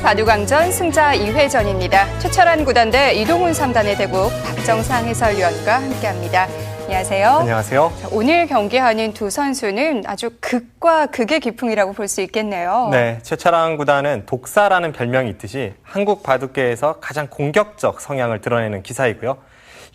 바둑왕전 승자 2회전입니다. 최철한 구단 대 이동훈 3단의 대국 박정상 해설위원과 함께합니다. 안녕하세요. 안녕하세요. 오늘 경기하는 두 선수는 아주 극과 극의 기풍이라고 볼 수 있겠네요. 네, 최철한 구단은 독사라는 별명이 있듯이 한국 바둑계에서 가장 공격적 성향을 드러내는 기사이고요.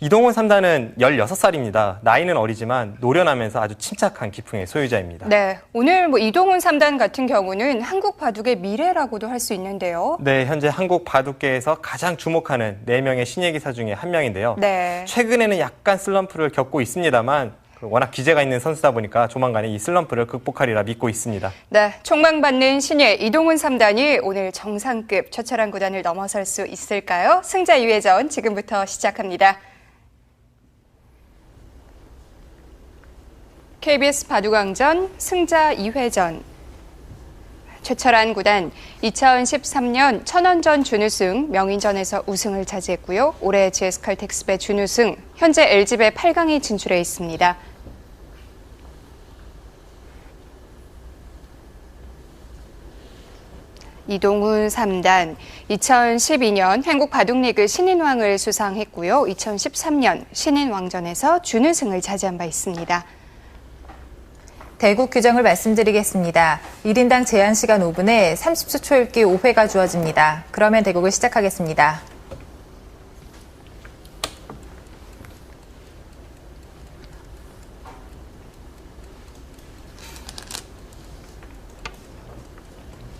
이동훈 3단은 16살입니다. 나이는 어리지만 노련하면서 아주 침착한 기풍의 소유자입니다. 네, 오늘 이동훈 3단 같은 경우는 한국 바둑의 미래라고도 할 수 있는데요. 네, 현재 한국 바둑계에서 가장 주목하는 4명의 신예 기사 중에 한 명인데요. 네. 최근에는 약간 슬럼프를 겪고 있습니다만 워낙 기재가 있는 선수다 보니까 조만간에 이 슬럼프를 극복하리라 믿고 있습니다. 네, 촉망받는 신예 이동훈 3단이 오늘 정상급 최철한 구단을 넘어설 수 있을까요? 승자 2회전 지금부터 시작합니다. KBS 바둑왕전 승자 2회전. 최철한 구단 2013년 천원전 준우승, 명인전에서 우승을 차지했고요. 올해 GS칼텍스배 준우승, 현재 LG배 8강에 진출해 있습니다. 이동훈 3단, 2012년 한국 바둑리그 신인왕을 수상했고요. 2013년 신인왕전에서 준우승을 차지한 바 있습니다. 대국 규정을 말씀드리겠습니다. 1인당 제한 시간 5분에 30초 초읽기 5회가 주어집니다. 그러면 대국을 시작하겠습니다.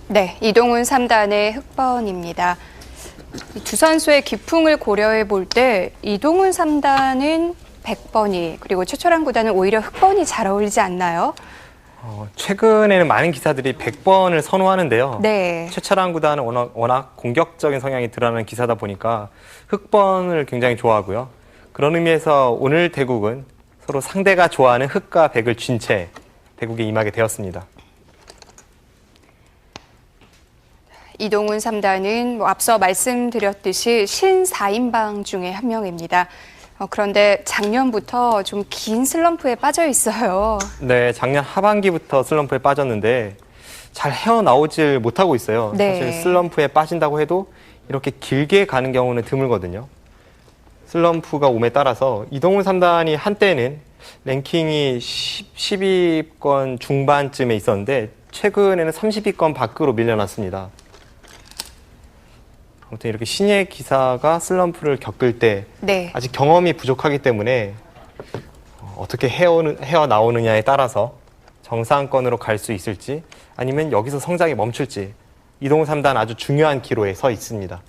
네, 이동훈 3단의 흑번입니다. 두 선수의 기풍을 고려해 볼 때 이동훈 3단은 100번이, 그리고 최철한 구단은 오히려 흑번이 잘 어울리지 않나요? 최근에는 많은 기사들이 100번을 선호하는데요. 네. 최철한 구단은 워낙 공격적인 성향이 드러나는 기사다 보니까 흑번을 굉장히 좋아하고요. 그런 의미에서 오늘 대국은 서로 상대가 좋아하는 흑과 백을 쥔 채 대국에 임하게 되었습니다. 이동훈 3단은 앞서 말씀드렸듯이 신 4인방 중에 한 명입니다. 그런데 작년부터 좀 긴 슬럼프에 빠져 있어요. 네, 작년 하반기부터 슬럼프에 빠졌는데 잘 헤어나오질 못하고 있어요. 네. 사실 슬럼프에 빠진다고 해도 이렇게 길게 가는 경우는 드물거든요. 슬럼프가 옴에 따라서 이동훈 3단이 한때는 랭킹이 10위권 중반쯤에 있었는데 최근에는 30위권 밖으로 밀려났습니다. 아무튼 이렇게 신예 기사가 슬럼프를 겪을 때 네. 아직 경험이 부족하기 때문에 어떻게 헤어나오느냐에 따라서 정상권으로 갈 수 있을지 아니면 여기서 성장이 멈출지 이동훈 3단 아주 중요한 기로에 서 있습니다.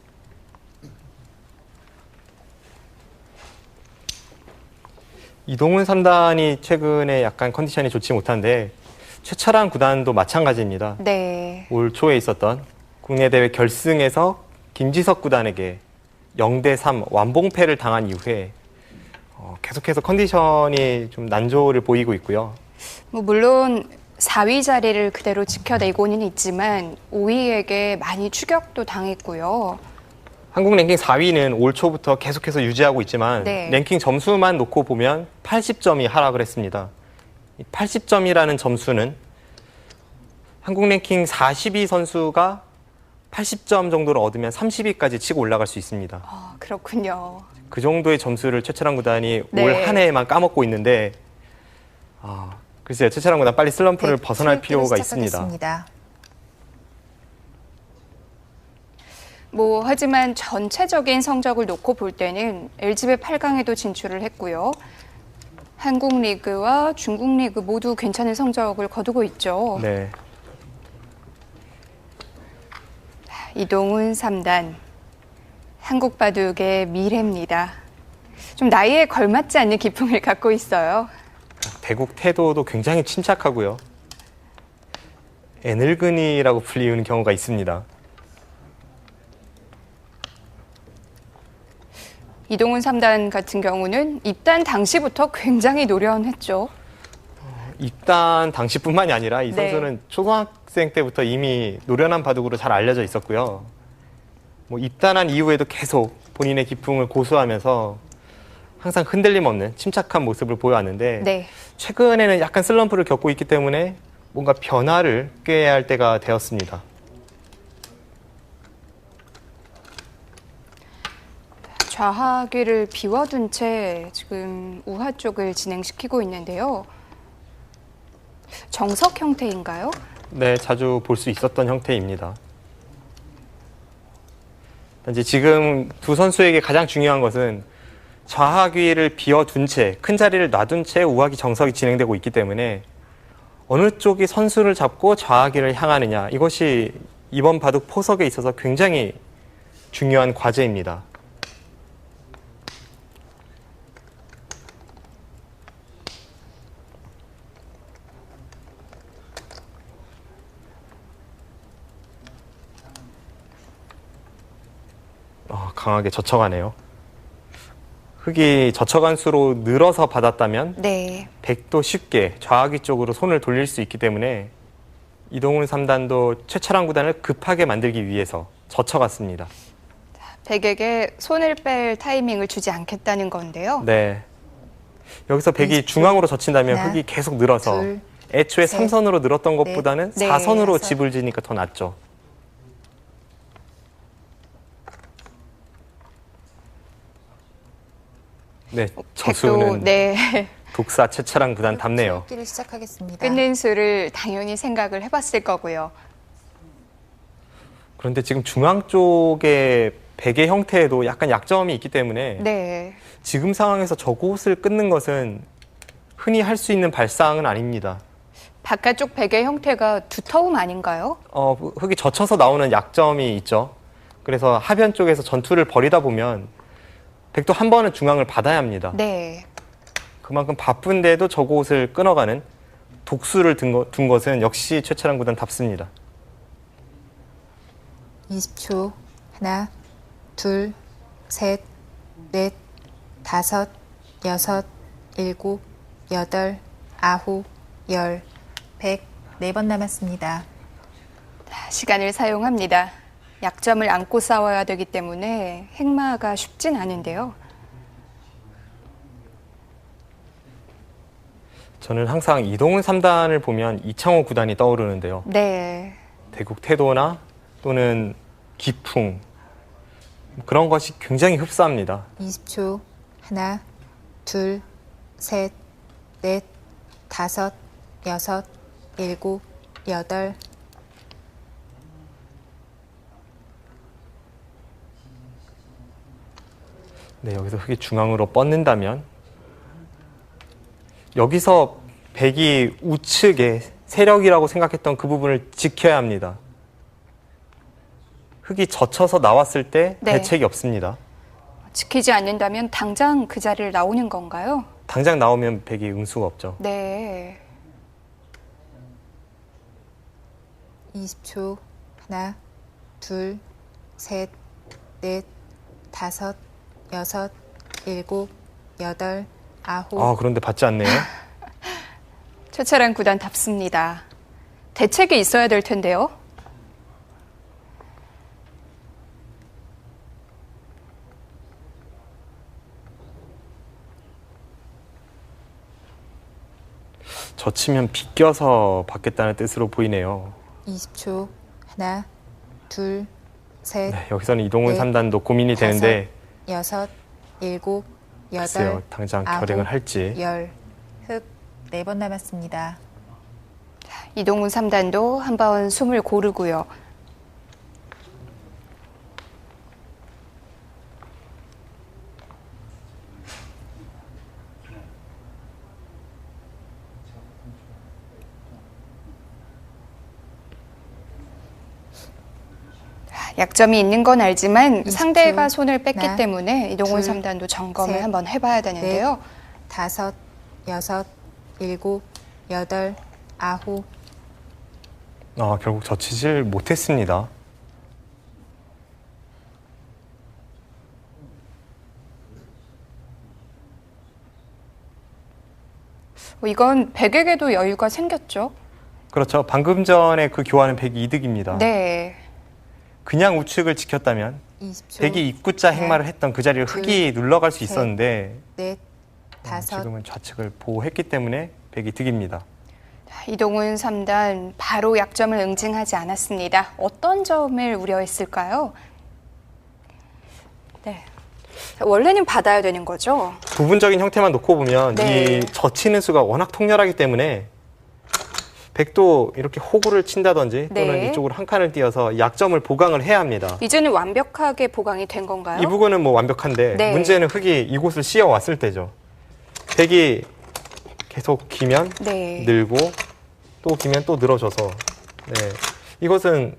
이동훈 3단이 최근에 약간 컨디션이 좋지 못한데 최철한 구단도 마찬가지입니다. 네. 올 초에 있었던 국내 대회 결승에서 김지석 구단에게 0대3 완봉패를 당한 이후에 계속해서 컨디션이 좀 난조를 보이고 있고요. 물론 4위 자리를 그대로 지켜내고는 있지만 5위에게 많이 추격도 당했고요. 한국 랭킹 4위는 올 초부터 계속해서 유지하고 있지만 네. 랭킹 점수만 놓고 보면 80점이 하락을 했습니다. 80점이라는 점수는 한국 랭킹 40위 선수가 80점 정도를 얻으면 30위까지 치고 올라갈 수 있습니다. 그렇군요. 그 정도의 점수를 최철한 구단이 네. 올 한 해에만 까먹고 있는데 글쎄요. 최철한 구단 빨리 슬럼프를 네, 벗어날 필요가 시작하겠습니다. 있습니다. 하지만 전체적인 성적을 놓고 볼 때는 LG배 8강에도 진출을 했고요. 한국 리그와 중국 리그 모두 괜찮은 성적을 거두고 있죠. 네. 이동훈 3단, 한국 바둑의 미래입니다. 좀 나이에 걸맞지 않는 기풍을 갖고 있어요. 대국 태도도 굉장히 침착하고요. 애늙은이라고 불리우는 경우가 있습니다. 이동훈 3단 같은 경우는 입단 당시부터 굉장히 노련했죠. 입단 당시뿐만이 아니라 이 네. 선수는 초등학생 때부터 이미 노련한 바둑으로 잘 알려져 있었고요. 입단한 이후에도 계속 본인의 기풍을 고수하면서 항상 흔들림 없는 침착한 모습을 보여왔는데 네. 최근에는 약간 슬럼프를 겪고 있기 때문에 뭔가 변화를 꾀해야 할 때가 되었습니다. 좌하귀를 비워둔 채 지금 우하 쪽을 진행시키고 있는데요. 정석 형태인가요? 네, 자주 볼 수 있었던 형태입니다. 단지 지금 두 선수에게 가장 중요한 것은 좌하귀를 비워둔 채, 큰 자리를 놔둔 채 우하귀 정석이 진행되고 있기 때문에 어느 쪽이 선수를 잡고 좌하귀를 향하느냐, 이것이 이번 바둑 포석에 있어서 굉장히 중요한 과제입니다. 강하게 젖혀가네요. 흙이 젖혀간 수로 늘어서 받았다면 네. 백도 쉽게 좌하귀 쪽으로 손을 돌릴 수 있기 때문에 이동훈 3단도 최철환 구단을 급하게 만들기 위해서 젖혀갔습니다. 백에게 손을 뺄 타이밍을 주지 않겠다는 건데요. 네. 여기서 백이 중앙으로 젖힌다면 하나, 흙이 계속 늘어서 둘, 애초에 셋, 3선으로 늘었던 것보다는 네. 4선으로 다섯. 집을 지니까 더 낫죠. 네, 저수는 네. 독사 최철환 구단 답네요. 기를 시작하겠습니다. 끊는 수를 당연히 생각을 해봤을 거고요. 그런데 지금 중앙 쪽의 백의 형태에도 약간 약점이 있기 때문에 네. 지금 상황에서 저곳을 끊는 것은 흔히 할 수 있는 발상은 아닙니다. 바깥쪽 백의 형태가 두터움 아닌가요? 흙이 젖혀서 나오는 약점이 있죠. 그래서 하변 쪽에서 전투를 벌이다 보면 백도 한 번은 중앙을 받아야 합니다. 네. 그만큼 바쁜데도 저곳을 끊어가는 독수를 둔 것은 역시 최철환 구단답습니다. 20초. 하나, 둘, 셋, 넷, 다섯, 여섯, 일곱, 여덟, 아홉, 열, 100. 4번 남았습니다. 시간을 사용합니다. 약점을 안고 싸워야 되기 때문에 행마가 쉽진 않은데요. 저는 항상 이동훈 3단을 보면 이창호 구단이 떠오르는데요. 네. 대국 태도나 또는 기풍, 그런 것이 굉장히 흡사합니다. 20초. 하나, 둘, 셋, 넷, 다섯, 여섯, 일곱, 여덟. 네, 여기서 흙이 중앙으로 뻗는다면 여기서 백이 우측의 세력이라고 생각했던 그 부분을 지켜야 합니다. 흙이 젖혀서 나왔을 때 네. 대책이 없습니다. 지키지 않는다면 당장 그 자리를 나오는 건가요? 당장 나오면 백이 응수가 없죠. 네. 20초. 하나, 둘, 셋, 넷, 다섯, 여섯, 일곱, 여덟, 아홉. 그런데 받지 않네요. 최철환 구단답습니다. 대책이 있어야 될 텐데요. 젖히면 비껴서 받겠다는 뜻으로 보이네요. 20초. 하나, 둘, 셋, 네, 여기서는 이동훈 넷, 3단도 고민이 되는데 여섯, 일곱, 글쎄요, 여덟, 당장 아홉, 결행을 할지. 열. 흙. 4번 남았습니다. 이동훈 3단도 한번 숨을 고르고요. 약점이 있는 건 알지만 20초. 상대가 손을 뺐기 하나, 때문에 이동훈 둘, 3단도 점검을 셋, 한번 해봐야 되는데요. 다섯, 여섯, 일곱, 여덟, 아홉. 결국 젖히질 못했습니다. 이건 백에게도 여유가 생겼죠. 그렇죠. 방금 전에 그 교환은 백이 이득입니다. 네. 그냥 우측을 지켰다면 20초. 백이 입구자 행마를 했던 그 자리를 둘, 흙이 눌러갈 수 셋, 있었는데 넷, 다섯. 지금은 좌측을 보호했기 때문에 백이 득입니다. 이동훈 3단 바로 약점을 응징하지 않았습니다. 어떤 점을 우려했을까요? 네. 원래는 받아야 되는 거죠? 부분적인 형태만 놓고 보면 네. 이 젖히는 수가 워낙 통렬하기 때문에 백도 이렇게 호구를 친다든지 또는 네. 이쪽으로 한 칸을 띄어서 약점을 보강을 해야 합니다. 이제는 완벽하게 보강이 된 건가요? 이 부분은 뭐 완벽한데 네. 문제는 흙이 이곳을 씌어 왔을 때죠. 백이 계속 기면 네. 늘고 또 기면 또 늘어져서 네. 이것은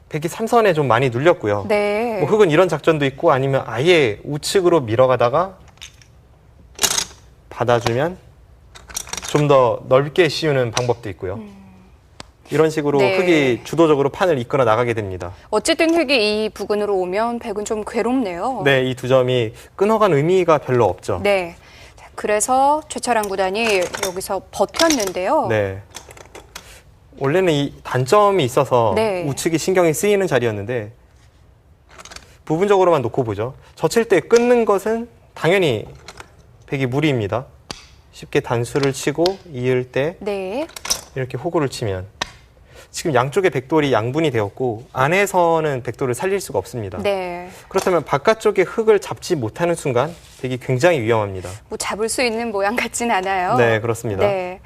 백이 삼선에 좀 많이 눌렸고요. 네. 뭐 흙은 이런 작전도 있고 아니면 아예 우측으로 밀어가다가 받아주면 좀 더 넓게 씌우는 방법도 있고요. 이런 식으로 네. 흙이 주도적으로 판을 이끌어 나가게 됩니다. 어쨌든 흙이 이 부근으로 오면 백은 좀 괴롭네요. 네, 이 두 점이 끊어간 의미가 별로 없죠. 네. 자, 그래서 최철한 구단이 여기서 버텼는데요. 네. 원래는 이 단점이 있어서 네. 우측이 신경이 쓰이는 자리였는데 부분적으로만 놓고 보죠. 젖힐 때 끊는 것은 당연히 백이 무리입니다. 쉽게 단수를 치고 이을 때 네. 이렇게 호구를 치면 지금 양쪽의 백돌이 양분이 되었고 안에서는 백돌을 살릴 수가 없습니다. 네. 그렇다면 바깥쪽의 흙을 잡지 못하는 순간 백이 굉장히 위험합니다. 뭐 잡을 수 있는 모양 같진 않아요. 네, 그렇습니다. 네.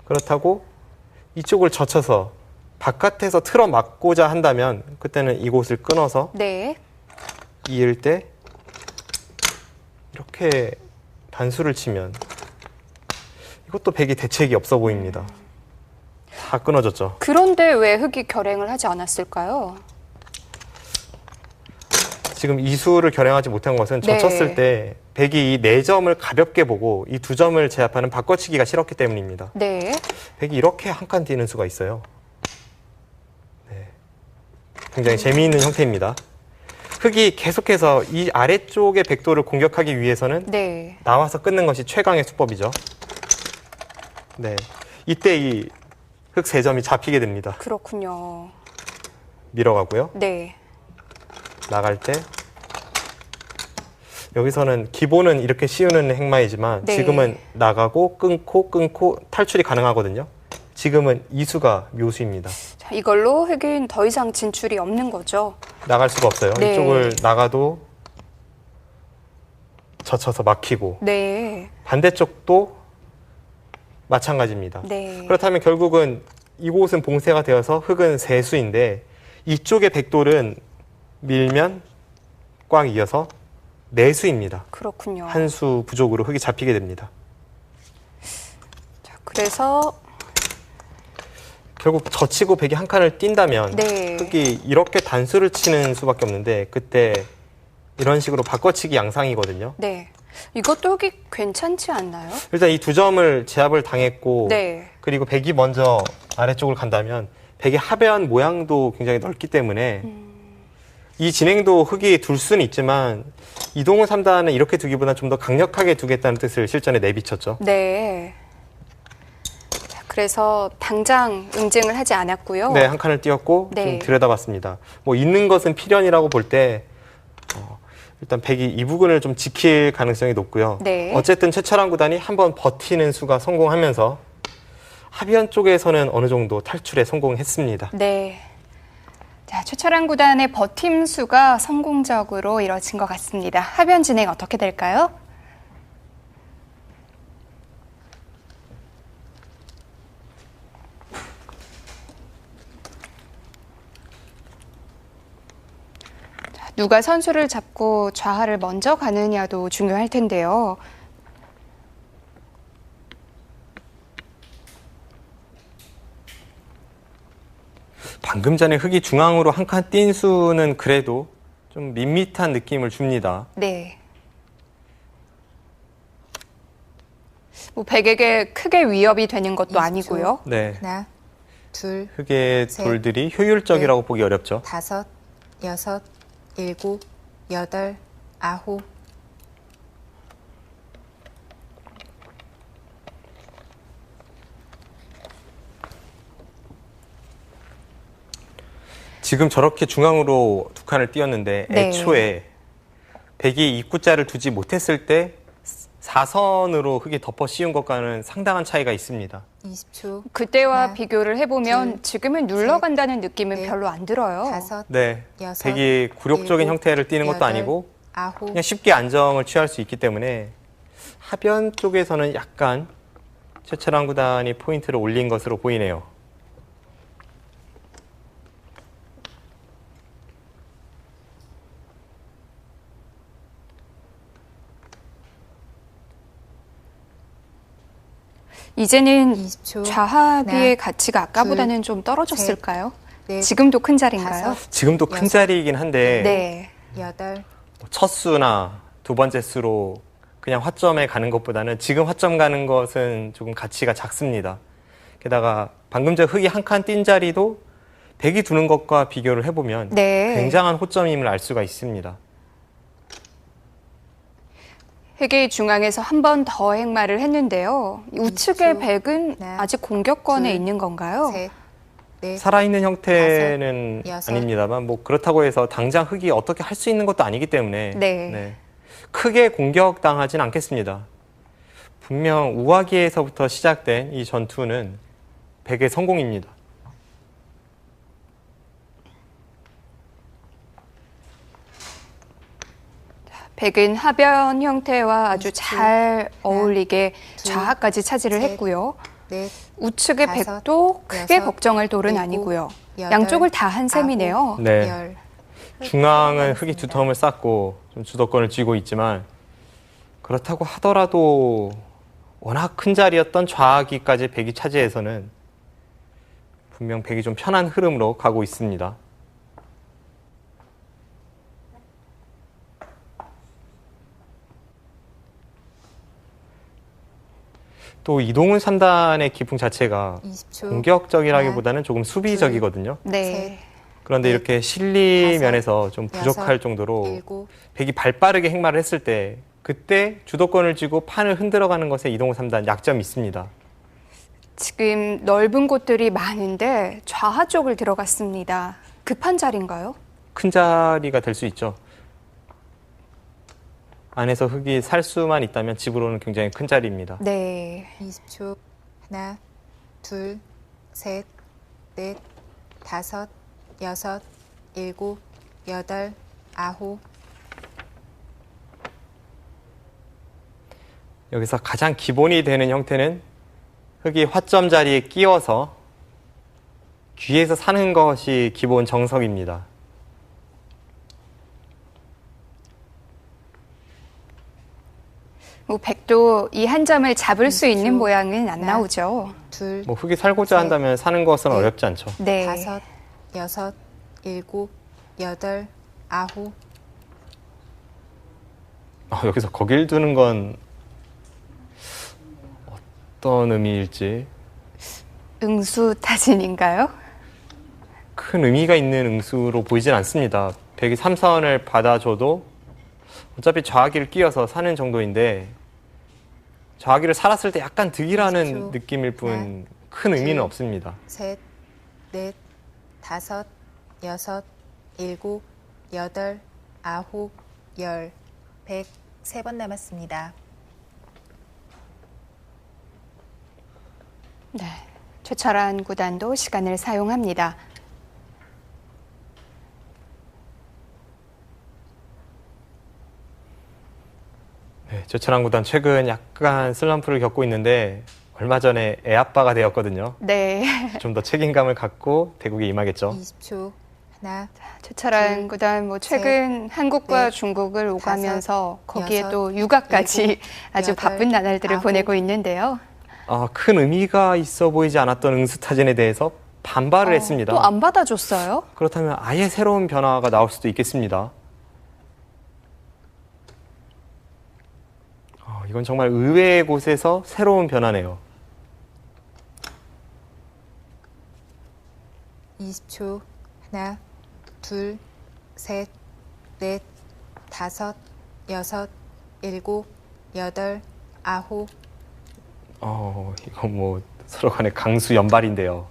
그렇다고 이쪽을 젖혀서 바깥에서 틀어 막고자 한다면 그때는 이곳을 끊어서 네. 이을 때 이렇게 단수를 치면 이것도 백이 대책이 없어 보입니다. 다 끊어졌죠. 그런데 왜 흙이 결행을 하지 않았을까요? 지금 이수를 결행하지 못한 것은 네. 젖혔을 때 백이 이 네 점을 가볍게 보고 이 두 점을 제압하는 바꿔치기가 싫었기 때문입니다. 네. 백이 이렇게 한 칸 뛰는 수가 있어요. 네. 굉장히 재미있는 형태입니다. 흙이 계속해서 이 아래쪽의 백도를 공격하기 위해서는 네. 나와서 끊는 것이 최강의 수법이죠. 네. 이때 이 흙 세 점이 잡히게 됩니다. 그렇군요. 밀어가고요. 네. 나갈 때 여기서는 기본은 이렇게 씌우는 행마이지만 네. 지금은 나가고 끊고 탈출이 가능하거든요. 지금은 이수가 묘수입니다. 자, 이걸로 흙은 더 이상 진출이 없는 거죠. 나갈 수가 없어요. 네. 이쪽을 나가도 젖혀서 막히고 네. 반대쪽도 마찬가지입니다. 네. 그렇다면 결국은 이곳은 봉쇄가 되어서 흙은 세수인데 이쪽의 백돌은 밀면 꽉 이어서 내수입니다. 그렇군요. 한 수 부족으로 흙이 잡히게 됩니다. 자, 그래서 결국 젖히고 백이 한 칸을 뛴다면 네. 흙이 이렇게 단수를 치는 수밖에 없는데 그때 이런 식으로 바꿔치기 양상이거든요. 네. 이것도 흙이 괜찮지 않나요? 일단 이 두 점을 제압을 당했고 네. 그리고 백이 먼저 아래쪽을 간다면 백의 하변 모양도 굉장히 넓기 때문에 이 진행도 흙이 둘 수는 있지만 이동훈 3단은 이렇게 두기보다 좀 더 강력하게 두겠다는 뜻을 실전에 내비쳤죠. 네. 자, 그래서 당장 응징을 하지 않았고요. 네, 한 칸을 띄었고 네. 좀 들여다봤습니다. 뭐 있는 것은 필연이라고 볼 때 일단 백이 이 부분을 좀 지킬 가능성이 높고요. 네. 어쨌든 최철한 구단이 한번 버티는 수가 성공하면서 하변 쪽에서는 어느 정도 탈출에 성공했습니다. 네. 자, 최철한 구단의 버팀수가 성공적으로 이뤄진 것 같습니다. 하변 진행 어떻게 될까요? 자, 누가 선수를 잡고 좌하를 먼저 가느냐도 중요할 텐데요. 방금 전에 흙이 중앙으로 한 칸 띈 수는 그래도 좀 밋밋한 느낌을 줍니다. 네. 뭐 백에게 크게 위협이 되는 것도 20초. 아니고요. 네. 하나, 둘, 흙의 셋, 돌들이 효율적이라고 보기 어렵죠. 5, 6, 7, 8, 9. 지금 저렇게 중앙으로 두 칸을 띄었는데 네. 애초에 백이 입구자를 두지 못했을 때 4선으로 흙이 덮어 씌운 것과는 상당한 차이가 있습니다. 20초. 그때와 하나, 비교를 해보면 둘, 지금은 눌러간다는 느낌은 넷, 별로 안 들어요. 5, 네, 여섯, 백이 굴욕적인 일곱, 형태를 띠는 것도 여덟, 아니고 아호, 그냥 쉽게 안정을 취할 수 있기 때문에 하변 쪽에서는 약간 최철환 구단이 포인트를 올린 것으로 보이네요. 이제는 20초, 좌하비의 하나, 가치가 아까보다는 좀 떨어졌을까요? 넷, 지금도 큰 자리인가요? 다섯, 지금도 큰 여섯, 자리이긴 한데 네. 여덟, 첫 수나 두 번째 수로 그냥 화점에 가는 것보다는 지금 화점 가는 것은 조금 가치가 작습니다. 게다가 방금 전 흑이 한 칸 뛴 자리도 백이 두는 것과 비교를 해보면 네. 굉장한 호점임을 알 수가 있습니다. 흑의 중앙에서 한 번 더 행마를 했는데요. 우측의 20초, 백은 하나, 아직 공격권에 둘, 있는 건가요? 셋, 넷, 살아있는 형태는 다섯, 여섯, 아닙니다만 뭐 그렇다고 해서 당장 흑이 어떻게 할 수 있는 것도 아니기 때문에 네. 크게 공격당하진 않겠습니다. 분명 우하기에서부터 시작된 이 전투는 백의 성공입니다. 백은 하변 형태와 아주 20초, 잘 어울리게 둘, 좌하까지 차지를 셋, 했고요. 넷, 우측의 다섯, 백도 크게 여섯, 걱정할 돌은 일곱, 아니고요. 여덟, 양쪽을 다 한 셈이네요. 네. 열. 중앙은 흑이 두 텀을 쌓고 좀 주도권을 쥐고 있지만 그렇다고 하더라도 워낙 큰 자리였던 좌하기까지 백이 차지해서는 분명 백이 좀 편한 흐름으로 가고 있습니다. 또 이동훈 3단의 기풍 자체가 20초, 공격적이라기보다는 조금 수비적이거든요. 네. 그런데 넷, 이렇게 실리 다섯, 면에서 좀 부족할 여섯, 정도로 일곱, 백이 발빠르게 행마를 했을 때 그때 주도권을 쥐고 판을 흔들어가는 것에 이동훈 3단 약점이 있습니다. 지금 넓은 곳들이 많은데 좌하 쪽을 들어갔습니다. 급한 자리인가요? 큰 자리가 될 수 있죠. 안에서 흑이 살 수만 있다면 집으로는 굉장히 큰 자리입니다. 네. 20초, 하나, 둘, 셋, 넷, 다섯, 여섯, 일곱, 여덟, 아홉, 여기서 가장 기본이 되는 형태는 흑이 화점 자리에 끼워서 귀에서 사는 것이 기본 정석입니다. 뭐 백도 이 한 점을 잡을 수 있는 20초, 모양은 안 하나, 나오죠. 둘, 뭐 흑이 살고자 셋, 한다면 사는 것은 넷, 어렵지 않죠. 네. 다섯, 여섯, 일곱, 여덟, 아홉, 여기서 거길 두는 건 어떤 의미일지 응수 타진인가요? 큰 의미가 있는 응수로 보이진 않습니다. 백이 3선을 받아줘도 어차피 좌하기를 끼워서 사는 정도인데 좌하기를 살았을 때 약간 득이라는 20초. 느낌일 뿐 큰 의미는 둘. 없습니다. 셋, 넷, 다섯, 여섯, 일곱, 여덟, 아홉, 열, 103번 남았습니다. 네. 최철환 구단도 시간을 사용합니다. 네, 최철환 구단 최근 약간 슬럼프를 겪고 있는데 얼마 전에 애아빠가 되었거든요. 네. 좀 더 책임감을 갖고 대국에 임하겠죠. 20초, 하나, 최철환 둘, 구단 뭐 최근 한국과 넷, 중국을 오가면서 거기에 여섯, 또 육아까지 일곱, 아주 여덟, 바쁜 나날들을 아홉. 보내고 있는데요. 큰 의미가 있어 보이지 않았던 응수타진에 대해서 반발을 했습니다. 또 안 받아줬어요? 그렇다면 아예 새로운 변화가 나올 수도 있겠습니다. 이건 정말 의외의 곳에서 새로운 변화네요. 20초, 하나, 둘, 셋, 넷, 다섯, 여섯, 일곱, 여덟, 아홉, 이건 뭐 서로 간의 강수 연발인데요.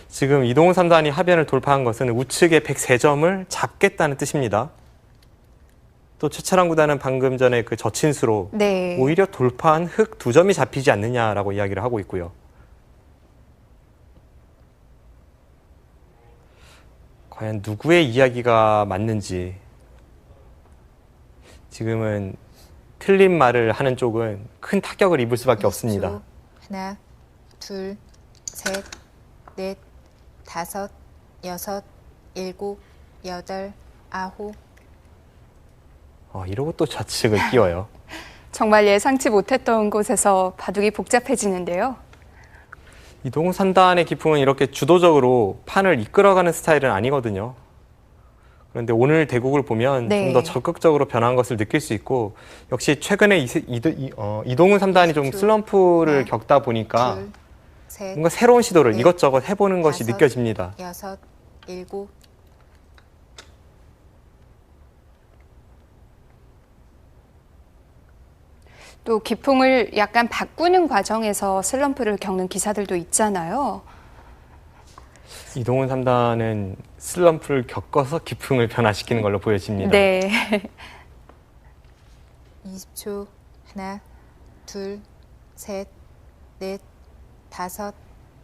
지금 이동훈 3단이 하변을 돌파한 것은 우측의 103점을 잡겠다는 뜻입니다. 또 최철환 구단은 방금 전에 그 저친수로 네. 오히려 돌파한 흑 2점이 잡히지 않느냐라고 이야기를 하고 있고요. 과연 누구의 이야기가 맞는지. 지금은 틀린 말을 하는 쪽은 큰 타격을 입을 수밖에 없습니다. 하나, 둘, 셋, 넷, 다섯, 여섯, 일곱, 여덟, 아홉. 이러고 또 좌측을 끼워요. 정말 예상치 못했던 곳에서 바둑이 복잡해지는데요. 이동훈 3단의 기풍은 이렇게 주도적으로 판을 이끌어가는 스타일은 아니거든요. 그런데 오늘 대국을 보면 네. 좀 더 적극적으로 변한 것을 느낄 수 있고, 역시 최근에 이동훈 3단이 좀 슬럼프를 겪다 보니까 둘, 셋, 뭔가 새로운 시도를 넷, 이것저것 해보는 것이 다섯, 느껴집니다. 여섯, 일곱. 또 기풍을 약간 바꾸는 과정에서 슬럼프를 겪는 기사들도 있잖아요. 이동훈 3단은 슬럼프를 겪어서 기풍을 변화시키는 걸로 보여집니다. 네. 20초. 하나, 둘, 셋, 넷, 다섯,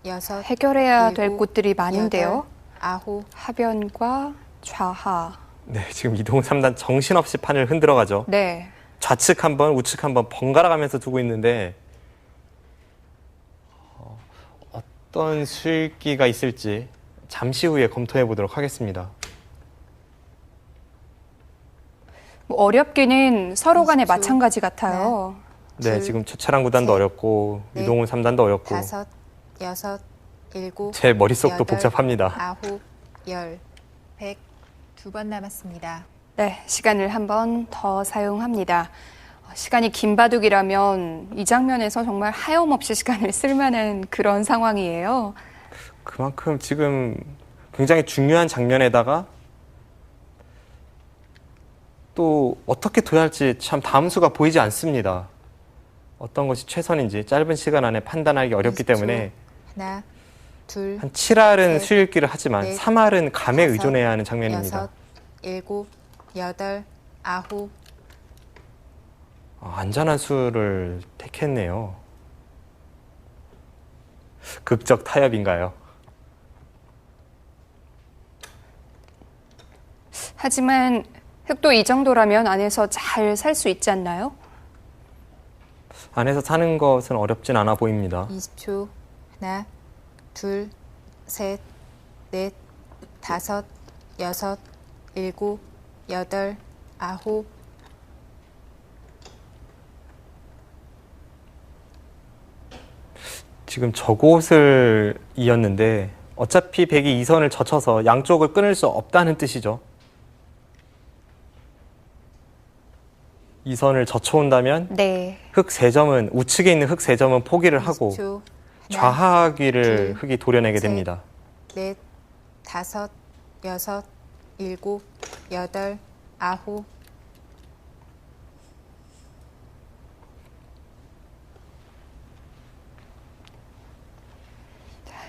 여섯, 해결해야 될 일곱, 곳들이 많은데요. 여덟, 아홉. 하변과 좌하. 네, 지금 이동훈 3단 정신없이 판을 흔들어가죠. 네. 좌측 한 번, 우측 한 번 번갈아 가면서 두고 있는데 어떤 수익기가 있을지 잠시 후에 검토해 보도록 하겠습니다. 뭐 어렵기는 서로 간에 20초. 마찬가지 같아요. 네, 둘, 지금 최철한 구단도 셋, 어렵고 넷, 이동훈 3단도 어렵고 다섯, 여섯, 일곱. 제 머릿속도 여덟, 복잡합니다. 아홉, 열, 100. 2번 남았습니다. 네, 시간을 한 번 더 사용합니다. 시간이 긴 바둑이라면 이 장면에서 정말 하염없이 시간을 쓸 만한 그런 상황이에요. 그만큼 지금 굉장히 중요한 장면에다가 또 어떻게 둬야 할지 참 다음 수가 보이지 않습니다. 어떤 것이 최선인지 짧은 시간 안에 판단하기 어렵기 20초. 때문에 하나, 둘, 한 7할은 셋, 수일기를 하지만 넷, 3할은 감에 다섯, 의존해야 하는 장면입니다. 여섯, 일곱, 여덟, 아홉. 안전한 수를 택했네요. 극적 타협인가요? 하지만 흑도 이 정도라면 안에서 잘 살 수 있지 않나요? 안에서 사는 것은 어렵진 않아 보입니다. 20초. 하나, 둘, 셋, 넷, 다섯, 여섯, 일곱, 여덟, 아홉. 지금 저곳을 이었는데 어차피 백이 2선을 젖혀서 양쪽을 끊을 수 없다는 뜻이죠. 2선을 젖혀온다면 네. 흑 3점은 우측에 있는 흑 3점은 포기를 하고 20초. 하나, 좌하귀를 둘, 흑이 도려내게 셋. 됩니다. 넷, 다섯, 여섯, 일곱, 여덟, 아홉.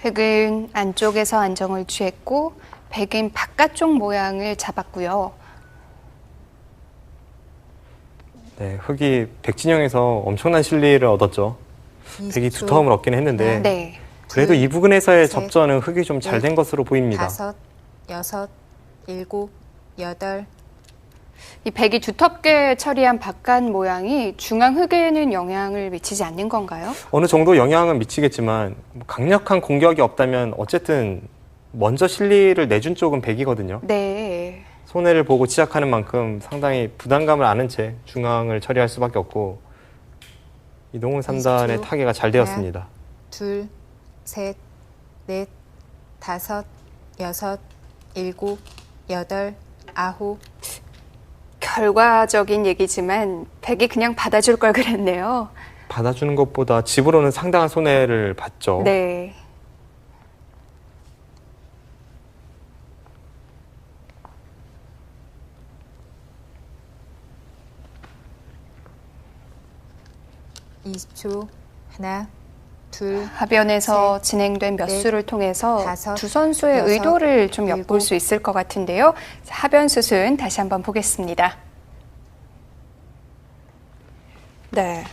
흑은 안쪽에서 안정을 취했고 백은 바깥쪽 모양을 잡았고요. 네, 흑이 백진영에서 엄청난 실리를 얻었죠. 백이 20초. 두터움을 얻긴 했는데 네. 그래도 둘, 이 부분에서의 셋, 접전은 흑이 좀 잘 된 넷, 것으로 보입니다. 다섯, 여섯, 일곱, 여덟. 이 백이 두텁게 처리한 바깥 모양이 중앙 흑에는 영향을 미치지 않는 건가요? 어느 정도 영향은 미치겠지만 강력한 공격이 없다면 어쨌든 먼저 실리를 내준 쪽은 백이거든요. 네. 손해를 보고 시작하는 만큼 상당히 부담감을 안은 채 중앙을 처리할 수밖에 없고 이동훈 3단의 20초. 타개가 잘 되었습니다. 둘, 셋, 넷, 다섯, 여섯, 일곱, 여덟, 아홉. 결과적인 얘기지만 백이 그냥 받아줄 걸 그랬네요. 받아주는 것보다 집으로는 상당한 손해를 봤죠. 네. 이십 초. 하나, 둘, 하변에서 셋, 진행된 몇 넷, 수를 통해서 다섯, 두 선수의 여섯, 의도를 좀 엿볼 일곱. 수 있을 것 같은데요. 자, 하변 수순 다시 한번 보겠습니다. 네.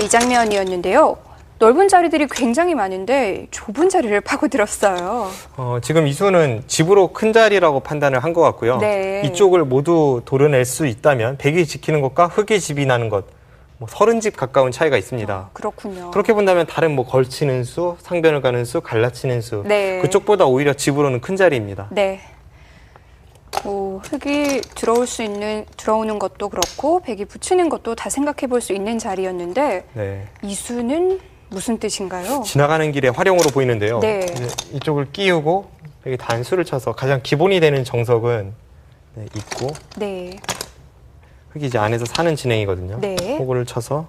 이 장면이었는데요. 넓은 자리들이 굉장히 많은데 좁은 자리를 파고들었어요. 지금 이 수는 집으로 큰 자리라고 판단을 한 것 같고요. 네. 이쪽을 모두 도려낼 수 있다면 백이 지키는 것과 흙이 집이 나는 것, 뭐 30집 가까운 차이가 있습니다. 그렇군요. 그렇게 본다면 다른 뭐 걸치는 수, 상변을 가는 수, 갈라치는 수, 네. 그쪽보다 오히려 집으로는 큰 자리입니다. 네. 흙이 들어오는 것도 그렇고 백이 붙이는 것도 다 생각해 볼 수 있는 자리였는데 네. 이 수는 무슨 뜻인가요? 지나가는 길에 활용으로 보이는데요. 네. 이쪽을 끼우고 여기 단수를 쳐서 가장 기본이 되는 정석은 있고 네. 흙이 이제 안에서 사는 진행이거든요. 네. 호구를 쳐서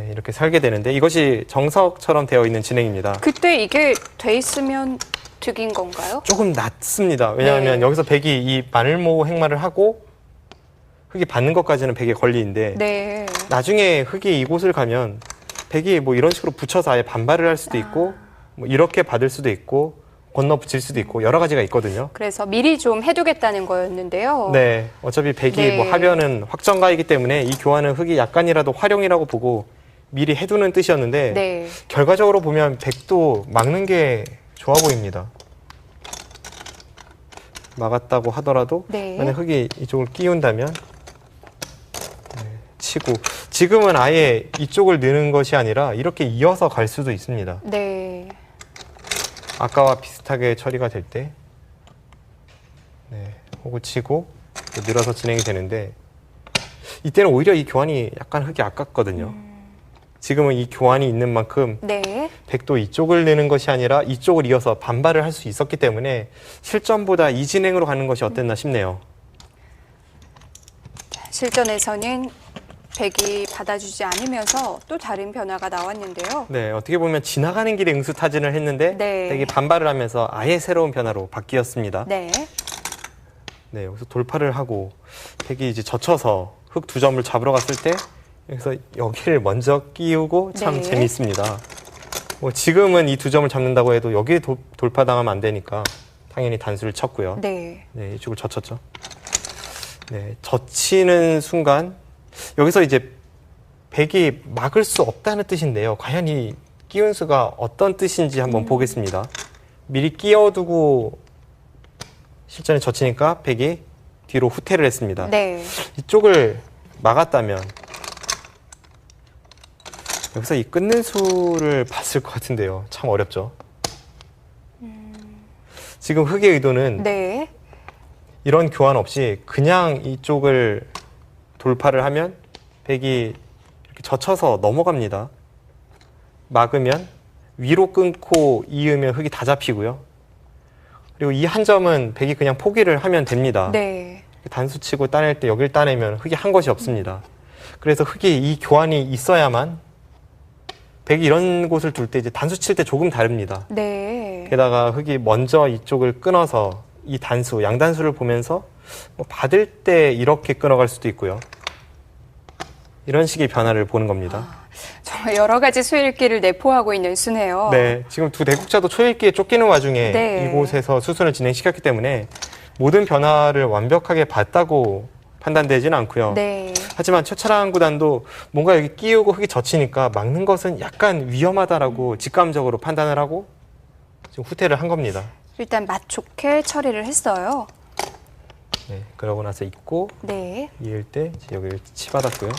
이렇게 살게 되는데 이것이 정석처럼 되어 있는 진행입니다. 그때 이게 돼 있으면 득인 건가요? 조금 낮습니다. 왜냐하면 네. 여기서 백이 이 마늘모 행마를 하고 흙이 받는 것까지는 백의 권리인데 네. 나중에 흙이 이곳을 가면 백이 뭐 이런 식으로 붙여서 아예 반발을 할 수도 있고 뭐 이렇게 받을 수도 있고 건너 붙일 수도 있고 여러 가지가 있거든요. 그래서 미리 좀 해두겠다는 거였는데요. 네, 어차피 백이 네. 뭐 하변은 확정가이기 때문에 이 교환은 흙이 약간이라도 활용이라고 보고 미리 해두는 뜻이었는데 네. 결과적으로 보면 백도 막는 게 좋아 보입니다. 막았다고 하더라도 네. 만약 흙이 이쪽을 끼운다면 치고 지금은 아예 이쪽을 넣는 것이 아니라 이렇게 이어서 갈 수도 있습니다. 네. 아까와 비슷하게 처리가 될 때 호구 치고 늘어서 진행이 되는데 이때는 오히려 이 교환이 약간 흙이 아깝거든요. 지금은 이 교환이 있는 만큼 네. 백도 이쪽을 내는 것이 아니라 이쪽을 이어서 반발을 할 수 있었기 때문에 실전보다 이 진행으로 가는 것이 어땠나 싶네요. 실전에서는 백이 받아주지 않으면서 또 다른 변화가 나왔는데요. 네, 어떻게 보면 지나가는 길에 응수타진을 했는데 네. 백이 반발을 하면서 아예 새로운 변화로 바뀌었습니다. 네. 네, 여기서 돌파를 하고 백이 이제 젖혀서 흙 2점을 잡으러 갔을 때 여기서 여기를 먼저 끼우고 참 네. 재미있습니다. 뭐 지금은 이 2점을 잡는다고 해도 여기에 돌파당하면 안 되니까 당연히 단수를 쳤고요. 네. 네, 이쪽을 젖혔죠. 네, 젖히는 순간 여기서 이제 백이 막을 수 없다는 뜻인데요. 과연 이 끼운 수가 어떤 뜻인지 한번 보겠습니다. 미리 끼워두고 실전에 젖히니까 백이 뒤로 후퇴를 했습니다. 네. 이쪽을 막았다면 여기서 이 끊는 수를 봤을 것 같은데요. 참 어렵죠. 지금 흙의 의도는 네. 이런 교환 없이 그냥 이쪽을 돌파를 하면 백이 이렇게 젖혀서 넘어갑니다. 막으면 위로 끊고 이으면 흙이 다 잡히고요. 그리고 이 한 점은 백이 그냥 포기를 하면 됩니다. 네. 단수 치고 따낼 때 여길 따내면 흙이 한 것이 없습니다. 그래서 흙이 이 교환이 있어야만 백이 이런 곳을 둘 때 이제 단수 칠 때 조금 다릅니다. 네. 게다가 흙이 먼저 이쪽을 끊어서 이 단수, 양단수를 보면서 뭐 받을 때 이렇게 끊어갈 수도 있고요. 이런 식의 변화를 보는 겁니다. 정말 여러 가지 수일기를 내포하고 있는 수네요. 네, 지금 두 대국자도 초읽기에 쫓기는 와중에 네. 이곳에서 수순을 진행시켰기 때문에 모든 변화를 완벽하게 봤다고 판단되지는 않고요. 네. 하지만 최철한 구단도 뭔가 여기 끼우고 흙이 젖히니까 막는 것은 약간 위험하다라고 직감적으로 판단을 하고 지금 후퇴를 한 겁니다. 일단 맛 좋게 처리를 했어요. 네, 그러고 나서 있고 네. 이을 때 이제 여기를 치받았고요.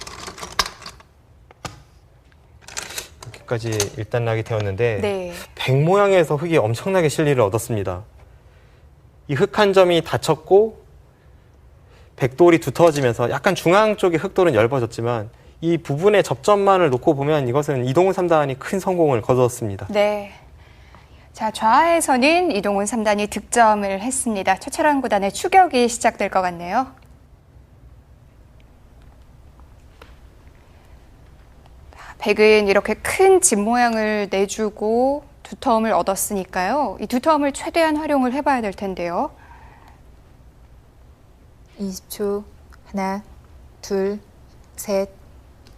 여기까지 일단락이 되었는데 네. 백 모양에서 흙이 엄청나게 실리를 얻었습니다. 이 흙 한 점이 닫혔고 백돌이 두터워지면서 약간 중앙 쪽의 흙돌은 얇아졌지만 이 부분의 접점만을 놓고 보면 이것은 이동훈 3단이 큰 성공을 거두었습니다. 네. 자, 좌하에서는 이동훈 3단이 득점을 했습니다. 최철환 구단의 추격이 시작될 것 같네요. 백은 이렇게 큰 집 모양을 내주고 두터움을 얻었으니까요. 이 두터움을 최대한 활용을 해봐야 될 텐데요. 20초. 하나, 둘, 셋,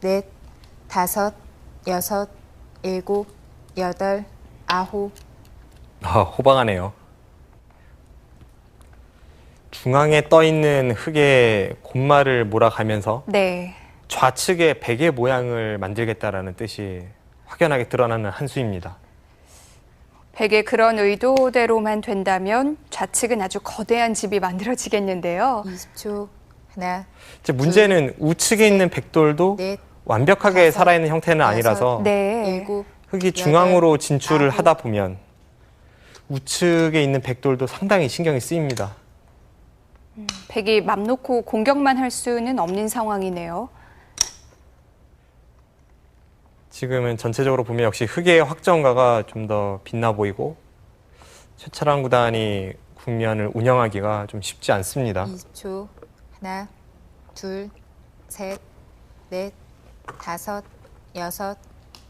넷, 다섯, 여섯, 일곱, 여덟, 아홉. 호방하네요. 중앙에 떠 있는 흙에 곰말을 몰아가면서 네. 좌측에 베개 모양을 만들겠다라는 뜻이 확연하게 드러나는 한 수입니다. 백의 그런 의도대로만 된다면 좌측은 아주 거대한 집이 만들어지겠는데요. 20초. 하나, 이제 문제는 우측에 있는 백돌도 넷, 완벽하게 다섯, 살아있는 형태는 아니라서 네. 일곱, 흙이 중앙으로 여덟, 진출을 아홉. 하다 보면 우측에 있는 백돌도 상당히 신경이 쓰입니다. 백이 맘 놓고 공격만 할 수는 없는 상황이네요. 지금은 전체적으로 보면 역시 흙의 확정가가 좀 더 빛나 보이고 최철환 구단이 국면을 운영하기가 좀 쉽지 않습니다. 20초. 하나, 둘, 셋, 넷, 다섯, 여섯,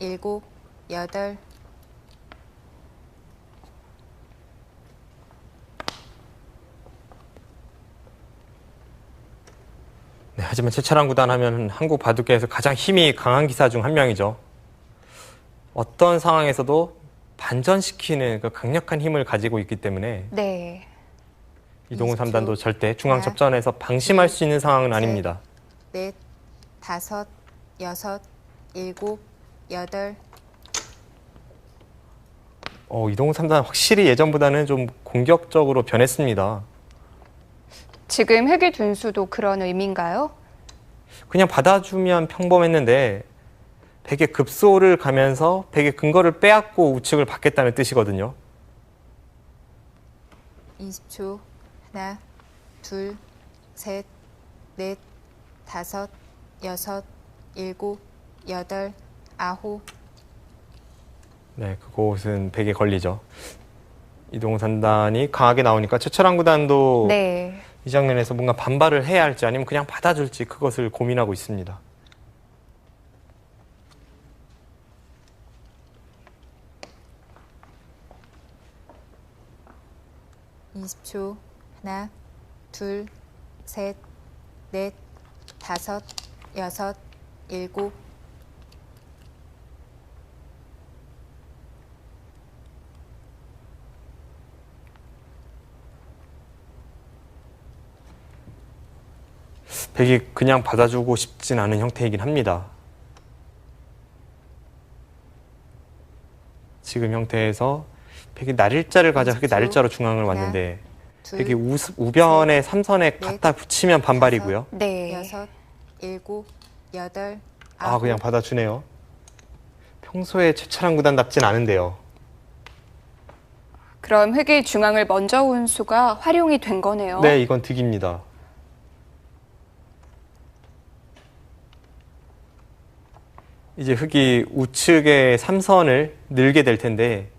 일곱, 여덟. 네, 하지만 최철환 구단 하면 한국 바둑계에서 가장 힘이 강한 기사 중 한 명이죠. 어떤 상황에서도 반전시키는 그 강력한 힘을 가지고 있기 때문에 네. 이동훈 20초. 3단도 절대 중앙 접전에서 방심할 수 있는 상황은 아닙니다. 넷, 다섯, 여섯, 일곱, 여덟. 이동훈 3단 확실히 예전보다는 좀 공격적으로 변했습니다. 지금 흑의 둔수도 그런 의미인가요? 그냥 받아주면 평범했는데 백의 급소를 가면서 백의 근거를 빼앗고 우측을 받겠다는 뜻이거든요. 20초. 하나, 둘, 셋, 넷, 다섯, 여섯, 일곱, 여덟, 아홉. 네, 그곳은 백에 걸리죠. 이동훈 3단이 강하게 나오니까 최철환 구단도 네. 이 장면에서 뭔가 반발을 해야 할지 아니면 그냥 받아줄지 그것을 고민하고 있습니다. 이십 초. 하나, 둘, 셋, 넷, 다섯, 여섯, 일곱. 백이 그냥 받아주고 싶진 않은 형태이긴 합니다. 지금 형태에서 백이 날일자를 가자 흑이 날일자로 중앙을 왔는데 둘, 백이 우변의 삼선에 넷, 갖다 붙이면 반발이고요. 네. 여섯, 일곱, 여덟, 아, 아홉. 그냥 받아주네요. 평소에 최철환 구단답진 않은데요. 그럼 흑의 중앙을 먼저 온 수가 활용이 된 거네요. 네, 이건 득입니다. 이제 흑이 우측의 삼선을 늘게 될 텐데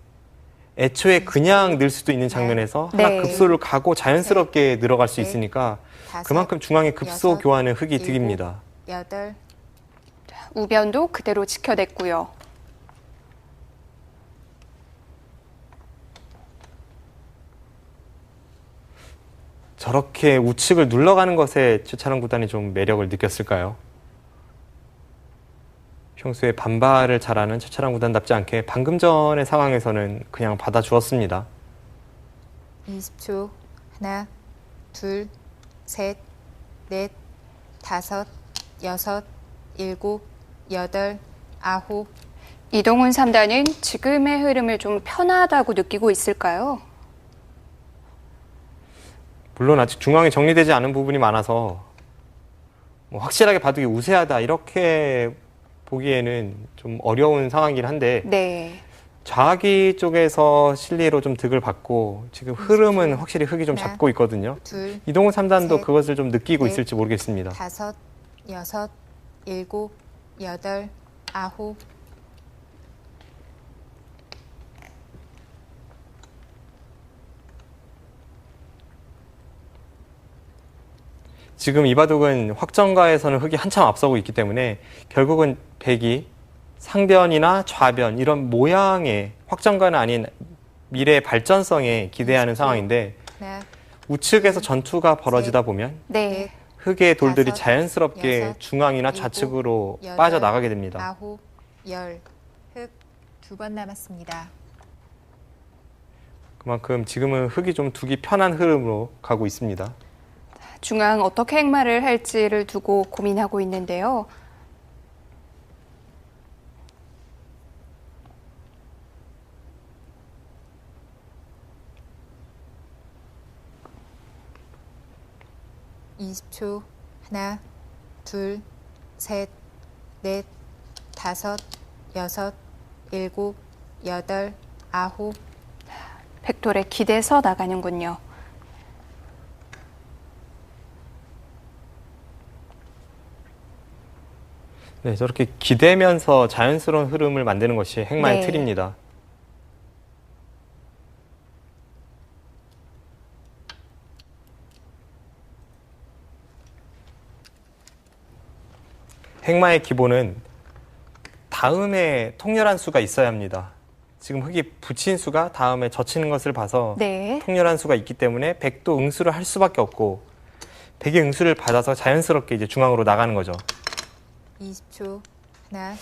애초에 그냥 늘 수도 있는 장면에서 하나 네. 급소를 가고 자연스럽게 늘어갈 수 있으니까 다섯, 그만큼 중앙의 급소 여섯, 교환은 흑이 일곱, 득입니다. 여덟. 우변도 그대로 지켜냈고요. 저렇게 우측을 눌러가는 것에 최철환 구단이 좀 매력을 느꼈을까요? 평소에 반발을 잘하는 최철환 구단답지 않게 방금 전의 상황에서는 그냥 받아주었습니다. 20초. 하나, 둘, 셋, 넷, 다섯, 여섯, 일곱, 여덟, 아홉. 이동훈 3단은 지금의 흐름을 좀 편하다고 느끼고 있을까요? 물론 아직 중앙이 정리되지 않은 부분이 많아서 뭐 확실하게 바둑이 우세하다 이렇게 보기에는 좀 어려운 상황이긴 한데 네. 좌기 쪽에서 실리로 좀 득을 받고 지금 흐름은 확실히 흑이 좀 하나, 잡고 있거든요. 둘, 이동훈 3단도 셋, 그것을 좀 느끼고 넷, 있을지 모르겠습니다. 다섯, 여섯, 일곱, 여덟, 아홉. 지금 이 바둑은 확정가에서는 흑이 한참 앞서고 있기 때문에 결국은 백이 상변이나 좌변 이런 모양의 확정가는 아닌 미래 발전성에 기대하는 상황인데 하나, 우측에서 전투가 벌어지다 보면 네. 흑의 돌들이 다섯, 자연스럽게 여섯, 중앙이나 일곱, 좌측으로 여덟, 빠져나가게 됩니다. 아홉, 열. 흑 두 번 남았습니다. 그만큼 지금은 흑이 좀 두기 편한 흐름으로 가고 있습니다. 중앙 중앙 어떻게 행마를 할지를 두고 고민하고 있는데요. 20초. 하나, 둘, 셋, 넷, 다섯, 여섯, 일곱, 여덟, 아홉. 백돌에 기대서 나가는군요. 네, 저렇게 기대면서 자연스러운 흐름을 만드는 것이 행마의 네. 틀입니다. 행마의 기본은 다음에 통렬한 수가 있어야 합니다. 지금 흙이 붙인 수가 다음에 젖히는 것을 봐서 네. 통렬한 수가 있기 때문에 백도 응수를 할 수밖에 없고 백의 응수를 받아서 자연스럽게 이제 중앙으로 나가는 거죠. 20초. 하나,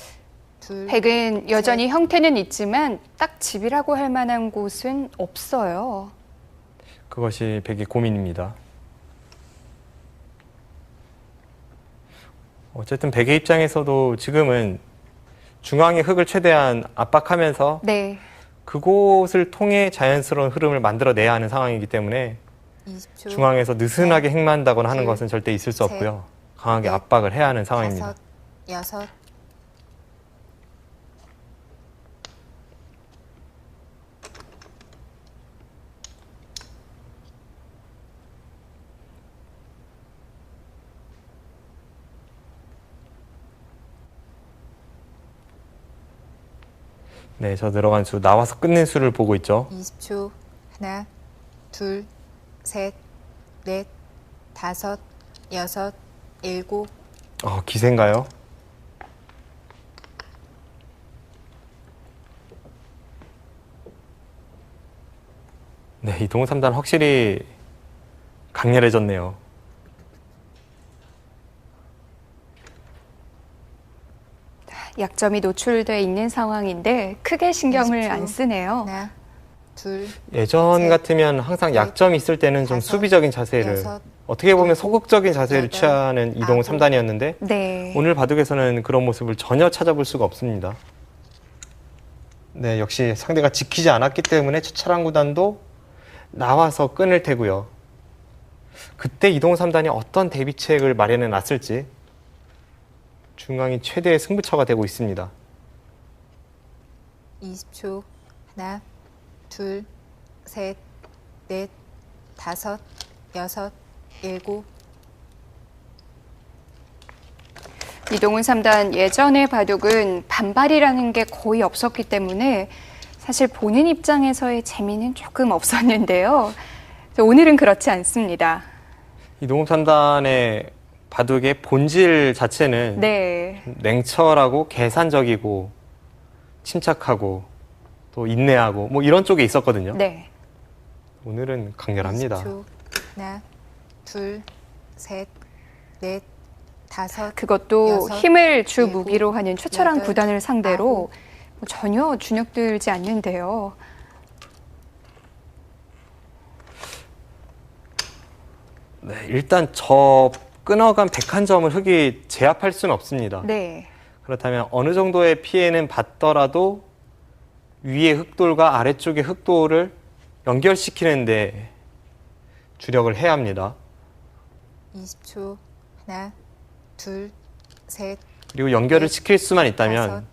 둘, 백은 여전히 형태는 있지만 딱 집이라고 할 만한 곳은 없어요. 그것이 백의 고민입니다. 어쨌든 백의 입장에서도 지금은 중앙의 흙을 최대한 압박하면서 네. 그곳을 통해 자연스러운 흐름을 만들어내야 하는 상황이기 때문에 20초. 중앙에서 느슨하게 행마한다거나 하는 둘, 것은 절대 있을 수 셋, 없고요. 강하게 넷, 압박을 해야 하는 상황입니다. 다섯, 여섯. 네, 저 들어간 수, 나와서 끝낸 수를 보고 있죠. 20초. 하나, 둘, 셋, 넷, 다섯, 여섯, 일곱. 기세인가요? 네, 이동훈 3단 확실히 강렬해졌네요. 약점이 노출돼 있는 상황인데 크게 신경을 20초. 안 쓰네요. 하나, 둘, 예전 셋, 같으면 항상 약점이 있을 때는 좀 다섯, 수비적인 자세를, 여섯, 어떻게 보면 일곱, 소극적인 자세를 여덟, 취하는 이동훈 아홉. 3단이었는데 네. 오늘 바둑에서는 그런 모습을 전혀 찾아볼 수가 없습니다. 네, 역시 상대가 지키지 않았기 때문에 최철한 구단도 나와서 끊을 테고요. 그때 이동훈 3단이 어떤 대비책을 마련해 놨을지 중앙이 최대의 승부처가 되고 있습니다. 20초. 하나, 둘, 셋, 넷, 다섯, 여섯, 일곱. 이동훈 3단 예전의 바둑은 반발이라는 게 거의 없었기 때문에 사실 보는 입장에서의 재미는 조금 없었는데요. 오늘은 그렇지 않습니다. 이동훈 3단의 바둑의 본질 자체는 네. 냉철하고 계산적이고 침착하고 또 인내하고 뭐 이런 쪽에 있었거든요. 네. 오늘은 강렬합니다. 20초. 하나, 둘, 셋, 넷, 다섯. 그것도 여섯, 힘을 주 일곱, 무기로 하는 최철한 여덟, 구단을 상대로 아홉. 뭐 전혀 주눅들지 않는데요. 네, 일단 저 끊어간 101점을 흙이 제압할 수는 없습니다. 네. 그렇다면 어느 정도의 피해는 받더라도 위의 흑돌과 아래쪽의 흑돌을 연결시키는데 주력을 해야 합니다. 20초. 하나, 둘, 셋, 그리고 연결을 넷, 시킬 수만 있다면 다섯.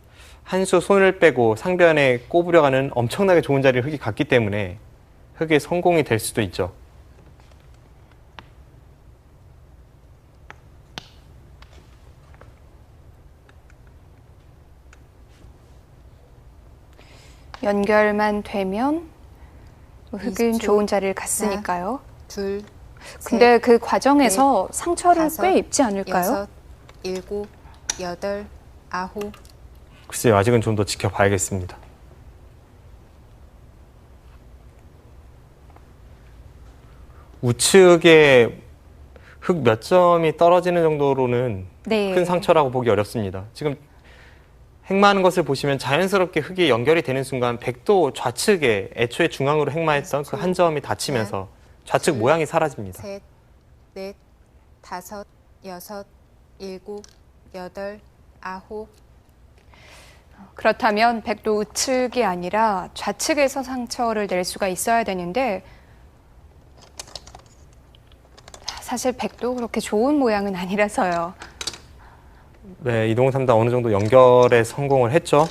한 수 손을 빼고 상변에 꼬부려가는 엄청나게 좋은 자리를 흙이 갔기 때문에 흙의 성공이 될 수도 있죠. 연결만 되면 흙은 20초. 좋은 자리를 갔으니까요. 둘, 근데 셋, 그 과정에서 상처를 다섯, 꽤 입지 않을까요? 여섯, 일곱, 여덟, 아홉. 글쎄요, 아직은 좀 더 지켜봐야겠습니다. 우측에 흙 몇 점이 떨어지는 정도로는 네. 큰 상처라고 보기 어렵습니다. 지금 행마하는 것을 보시면 자연스럽게 흙이 연결이 되는 순간 백도 좌측에 애초에 중앙으로 행마했던 그 한 점이 닫히면서 좌측 둘, 모양이 사라집니다. 셋, 넷, 다섯, 여섯, 일곱, 여덟, 아홉. 그렇다면 백도 우측이 아니라 좌측에서 상처를 낼 수가 있어야 되는데 사실 백도 그렇게 좋은 모양은 아니라서요. 네, 이동훈 3단 어느 정도 연결에 성공을 했죠.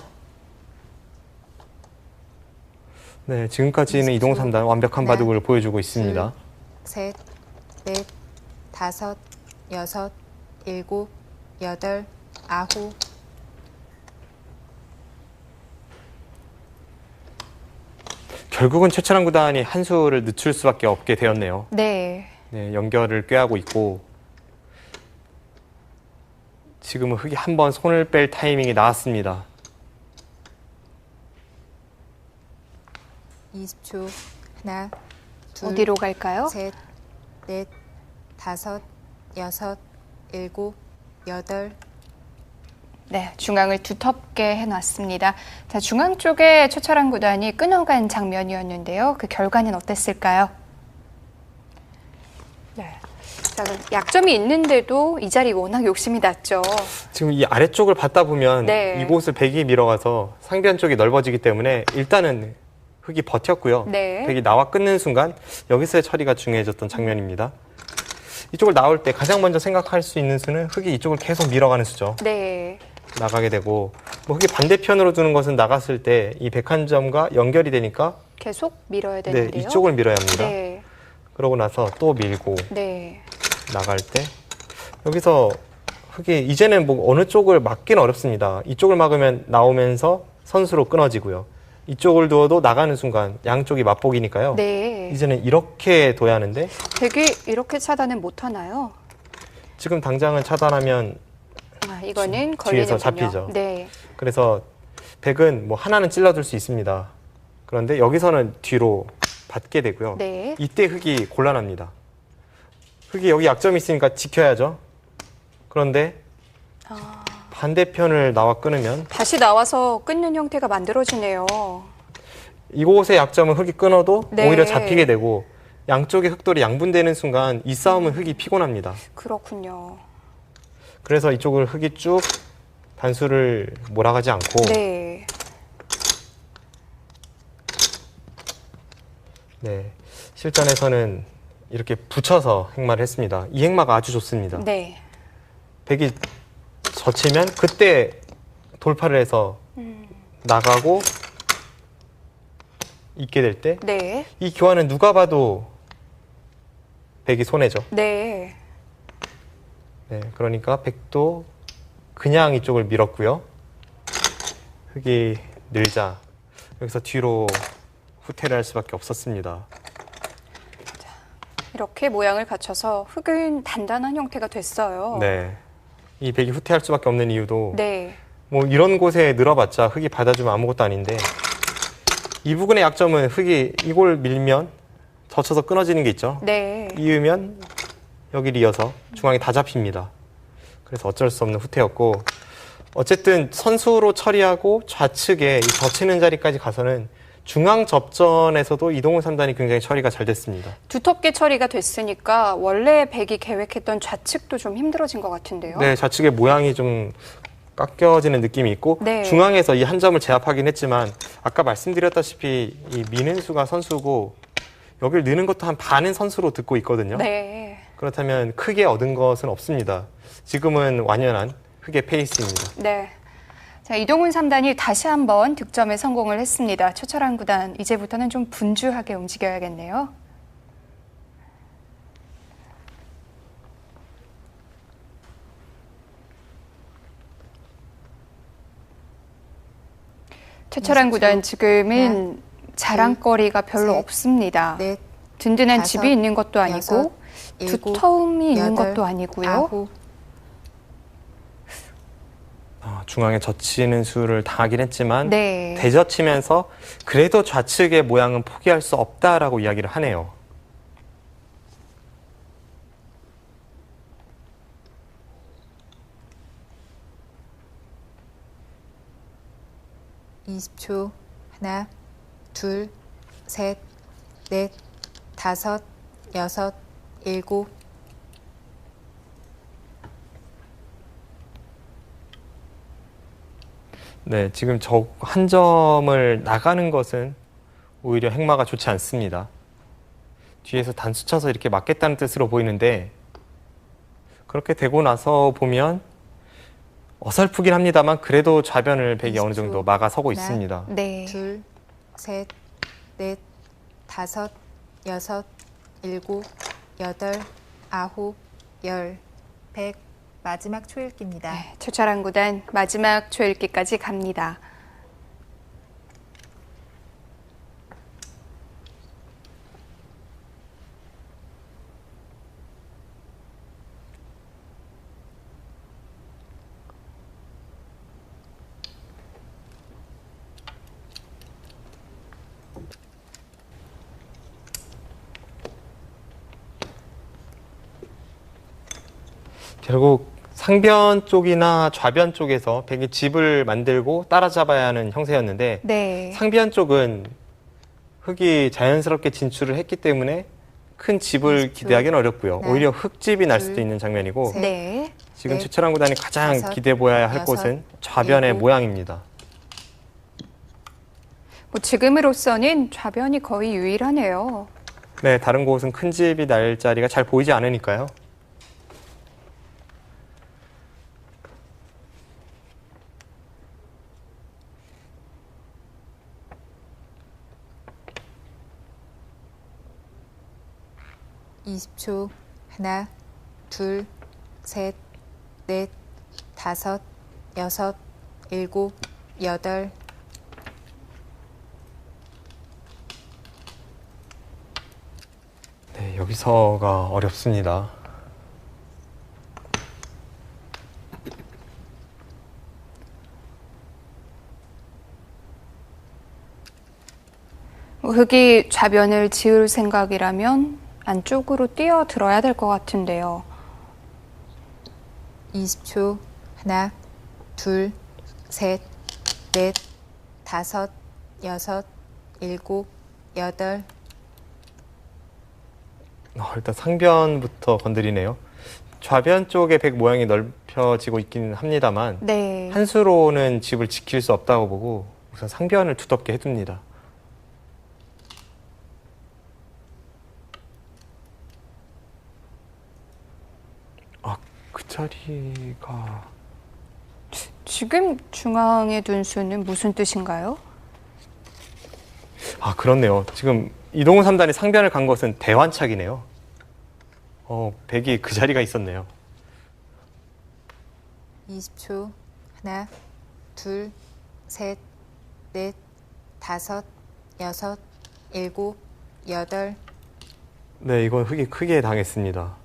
네, 지금까지는 이동훈 3단 완벽한 하나, 바둑을 보여주고 있습니다. 셋, 넷, 다섯, 여섯, 일곱, 여덟, 아홉. 결국은 최철한 구단이 한 수를 늦출 수밖에 없게 되었네요. 네. 네, 연결을 꾀하고 있고 지금은 흑이 한 번 손을 뺄 타이밍이 나왔습니다. 20초. 하나, 둘, 어디로 갈까요? 셋, 넷, 다섯, 여섯, 일곱, 여덟. 네, 중앙을 두텁게 해놨습니다. 자, 중앙 쪽에 최철한 구단이 끊어간 장면이었는데요. 그 결과는 어땠을까요? 네. 자, 약점이 있는데도 이 자리 워낙 욕심이 났죠. 지금 이 아래쪽을 받다 보면 네. 이곳을 백이 밀어가서 상변 쪽이 넓어지기 때문에 일단은 흑이 버텼고요. 네. 백이 나와 끊는 순간 여기서의 처리가 중요해졌던 장면입니다. 이쪽을 나올 때 가장 먼저 생각할 수 있는 수는 흑이 이쪽을 계속 밀어가는 수죠. 네. 나가게 되고 뭐 흑이 반대편으로 두는 것은 나갔을 때 이 백 한 점과 연결이 되니까 계속 밀어야 네, 되는데요. 이쪽을 밀어야 합니다. 네. 그러고 나서 또 밀고 네. 나갈 때 여기서 흑이 이제는 뭐 어느 쪽을 막기는 어렵습니다. 이쪽을 막으면 나오면서 선수로 끊어지고요. 이쪽을 두어도 나가는 순간 양쪽이 맞복이니까요. 네. 이제는 이렇게 둬야 하는데 백이 이렇게 차단은 못 하나요? 지금 당장은 차단하면 아, 이거는 뒤에서 걸리는군요. 잡히죠. 네. 그래서 백은 뭐 하나는 찔러줄 수 있습니다. 그런데 여기서는 뒤로 받게 되고요. 네. 이때 흑이 곤란합니다. 흑이 여기 약점이 있으니까 지켜야죠. 그런데 반대편을 나와 끊으면 다시 나와서 끊는 형태가 만들어지네요. 이곳의 약점은 흑이 끊어도 네. 오히려 잡히게 되고 양쪽의 흑돌이 양분되는 순간 이 싸움은 흑이 피곤합니다. 그렇군요. 그래서 이쪽을 흑이 쭉 단수를 몰아가지 않고 네. 네, 실전에서는 이렇게 붙여서 행마를 했습니다. 이 행마가 아주 좋습니다. 네. 백이 젖히면 그때 돌파를 해서 나가고 있게 될 때 네. 이 교환은 누가 봐도 백이 손해죠. 네. 네, 그러니까 백도 그냥 이쪽을 밀었고요. 흑이 늘자 여기서 뒤로 후퇴를 할 수밖에 없었습니다. 이렇게 모양을 갖춰서 흑은 단단한 형태가 됐어요. 네, 이 백이 후퇴할 수밖에 없는 이유도 네. 뭐 이런 곳에 늘어봤자 흑이 받아주면 아무것도 아닌데 이 부분의 약점은 흑이 이걸 밀면 젖혀서 끊어지는 게 있죠. 네. 이으면 여기를 이어서 중앙이 다 잡힙니다. 그래서 어쩔 수 없는 후퇴였고 어쨌든 선수로 처리하고 좌측에 이 젖히는 자리까지 가서는 중앙 접전에서도 이동훈 3단이 굉장히 처리가 잘 됐습니다. 두텁게 처리가 됐으니까 원래 백이 계획했던 좌측도 좀 힘들어진 것 같은데요. 네, 좌측의 모양이 좀 깎여지는 느낌이 있고 네. 중앙에서 이 한 점을 제압하긴 했지만 아까 말씀드렸다시피 이 미는 수가 선수고 여기를 느는 것도 한 반은 선수로 듣고 있거든요. 네. 그렇다면 크게 얻은 것은 없습니다. 지금은 완연한 흑의 페이스입니다. 네. 자, 이동훈 3단이 다시 한번 득점에 성공을 했습니다. 최철한 구단, 이제부터는 좀 분주하게 움직여야겠네요. 최철한 구단 지금은 자랑거리가 별로 셋, 없습니다. 넷, 든든한 다섯, 집이 있는 것도 아니고 여섯, 일곱, 두터움이 있는 여덟, 것도 아니고요. 아홉. 중앙에 젖히는 수를 당하긴 했지만 네. 대젖히면서 그래도 좌측의 모양은 포기할 수 없다라고 이야기를 하네요. (20초) 하나, 둘, 셋, 넷, 다섯, 여섯, 일곱. 네, 지금 저 한 점을 나가는 것은 오히려 행마가 좋지 않습니다. 뒤에서 단수 쳐서 이렇게 막겠다는 뜻으로 보이는데 그렇게 되고 나서 보면 어설프긴 합니다만 그래도 좌변을 백이 어느 정도 막아서고 하나, 있습니다. 네. 둘, 셋, 넷, 다섯, 여섯, 일곱, 여덟, 아홉, 열, 백. 마지막 초읽기입니다. 네, 최철한 구단 마지막 초읽기까지 갑니다. 결국 상변 쪽이나 좌변 쪽에서 백이 집을 만들고 따라잡아야 하는 형세였는데 네. 상변 쪽은 흑이 자연스럽게 진출을 했기 때문에 큰 집을 20초. 기대하기는 어렵고요. 하나, 오히려 흑집이 날 둘, 수도 있는 장면이고 셋. 네. 지금 넷, 최철한 구단이 가장 다섯, 기대해 보아야 할 여섯, 곳은 좌변의 일곱. 모양입니다. 뭐 지금으로서는 좌변이 거의 유일하네요. 네, 다른 곳은 큰 집이 날 자리가 잘 보이지 않으니까요. 이십 초. 하나, 둘, 셋, 넷, 다섯, 여섯, 일곱, 여덟. 네, 여기서가 어렵습니다. 흑이 좌변을 지을 생각이라면 안쪽으로 뛰어들어야 될 것 같은데요. 20초. 하나, 둘, 셋, 넷, 다섯, 여섯, 일곱, 여덟. 일단 상변부터 건드리네요. 좌변 쪽에 백 모양이 넓혀지고 있기는 합니다만 네. 한 수로는 집을 지킬 수 없다고 보고 우선 상변을 두텁게 해둡니다. 그 자리가 지금 중앙에 둔 수는 무슨 뜻인가요? 그렇네요. 지금 이동훈 3단이 상변을 간 것은 대환착이네요. 백이 그 자리가 있었네요. 20초. 하나, 둘, 셋, 넷, 다섯, 여섯, 일곱, 여덟. 네, 이건 흑이 크게 당했습니다.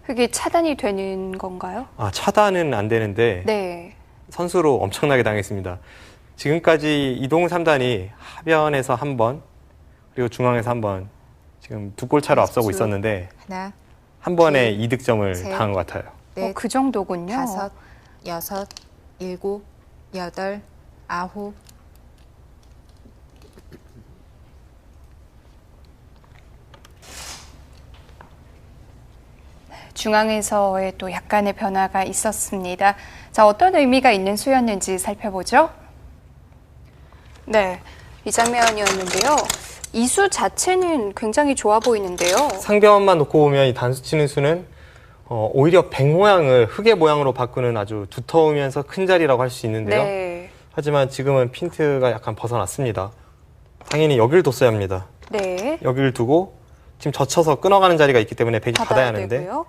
흑이 차단이 되는 건가요? 차단은 안 되는데 네. 선수로 엄청나게 당했습니다. 지금까지 이동훈 3단이 하변에서 한 번, 그리고 중앙에서 한 번, 지금 두 골 차로 앞서고 있었는데 하나, 한 번에 둘, 이득점을 셋. 당한 것 같아요. 넷, 그 정도군요. 다섯, 여섯, 일곱, 여덟, 아홉. 중앙에서의 또 약간의 변화가 있었습니다. 자, 어떤 의미가 있는 수였는지 살펴보죠. 네, 이 장면이었는데요. 이 수 자체는 굉장히 좋아 보이는데요. 상변만 놓고 보면 이 단수 치는 수는 오히려 백 모양을 흑의 모양으로 바꾸는 아주 두터우면서 큰 자리라고 할 수 있는데요. 네. 하지만 지금은 핀트가 약간 벗어났습니다. 당연히 여기를 뒀어야 합니다. 네. 여기를 두고 지금 젖혀서 끊어가는 자리가 있기 때문에 백이 받아야 하는데 되고요.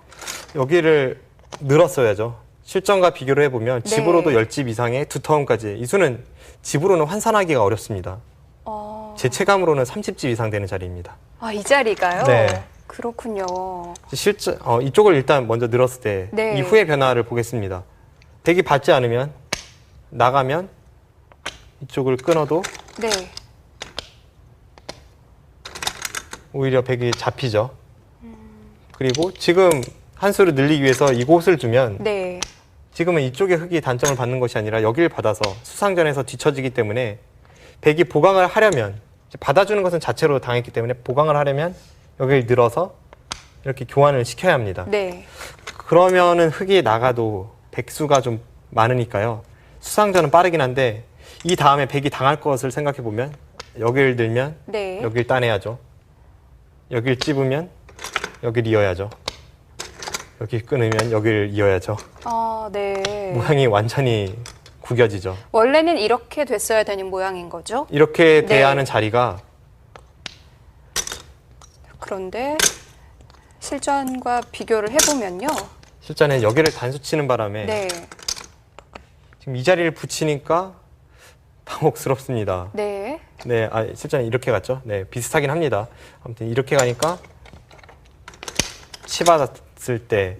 여기를 늘었어야죠. 실전과 비교를 해보면 네. 집으로도 10집 이상의 두터움까지 이 수는 집으로는 환산하기가 어렵습니다. 제 체감으로는 30집 이상 되는 자리입니다. 이 자리가요? 네. 그렇군요. 실전 이쪽을 일단 먼저 늘었을 때 네. 이후의 변화를 보겠습니다. 백이 받지 않으면 나가면 이쪽을 끊어도 네. 오히려 백이 잡히죠. 그리고 지금 한 수를 늘리기 위해서 이곳을 주면 네. 지금은 이쪽에 흑이 단점을 받는 것이 아니라 여기를 받아서 수상전에서 뒤처지기 때문에 백이 보강을 하려면 받아주는 것은 자체로 당했기 때문에 보강을 하려면 여기를 늘어서 이렇게 교환을 시켜야 합니다. 네. 그러면은 흑이 나가도 백수가 좀 많으니까요. 수상전은 빠르긴 한데 이 다음에 백이 당할 것을 생각해 보면 여길 들면 네. 여길 따내야죠. 여길 찝으면 여길 이어야죠. 여길 끊으면 여길 이어야죠. 아, 네. 모양이 완전히 구겨지죠. 원래는 이렇게 됐어야 되는 모양인 거죠? 이렇게 네. 돼야 하는 자리가 그런데 실전과 비교를 해보면요. 실전에 여기를 단수 치는 바람에 네. 지금 이 자리를 붙이니까 당혹스럽습니다. 네. 네, 실전에 이렇게 갔죠. 네, 비슷하긴 합니다. 아무튼 이렇게 가니까 치받았을 때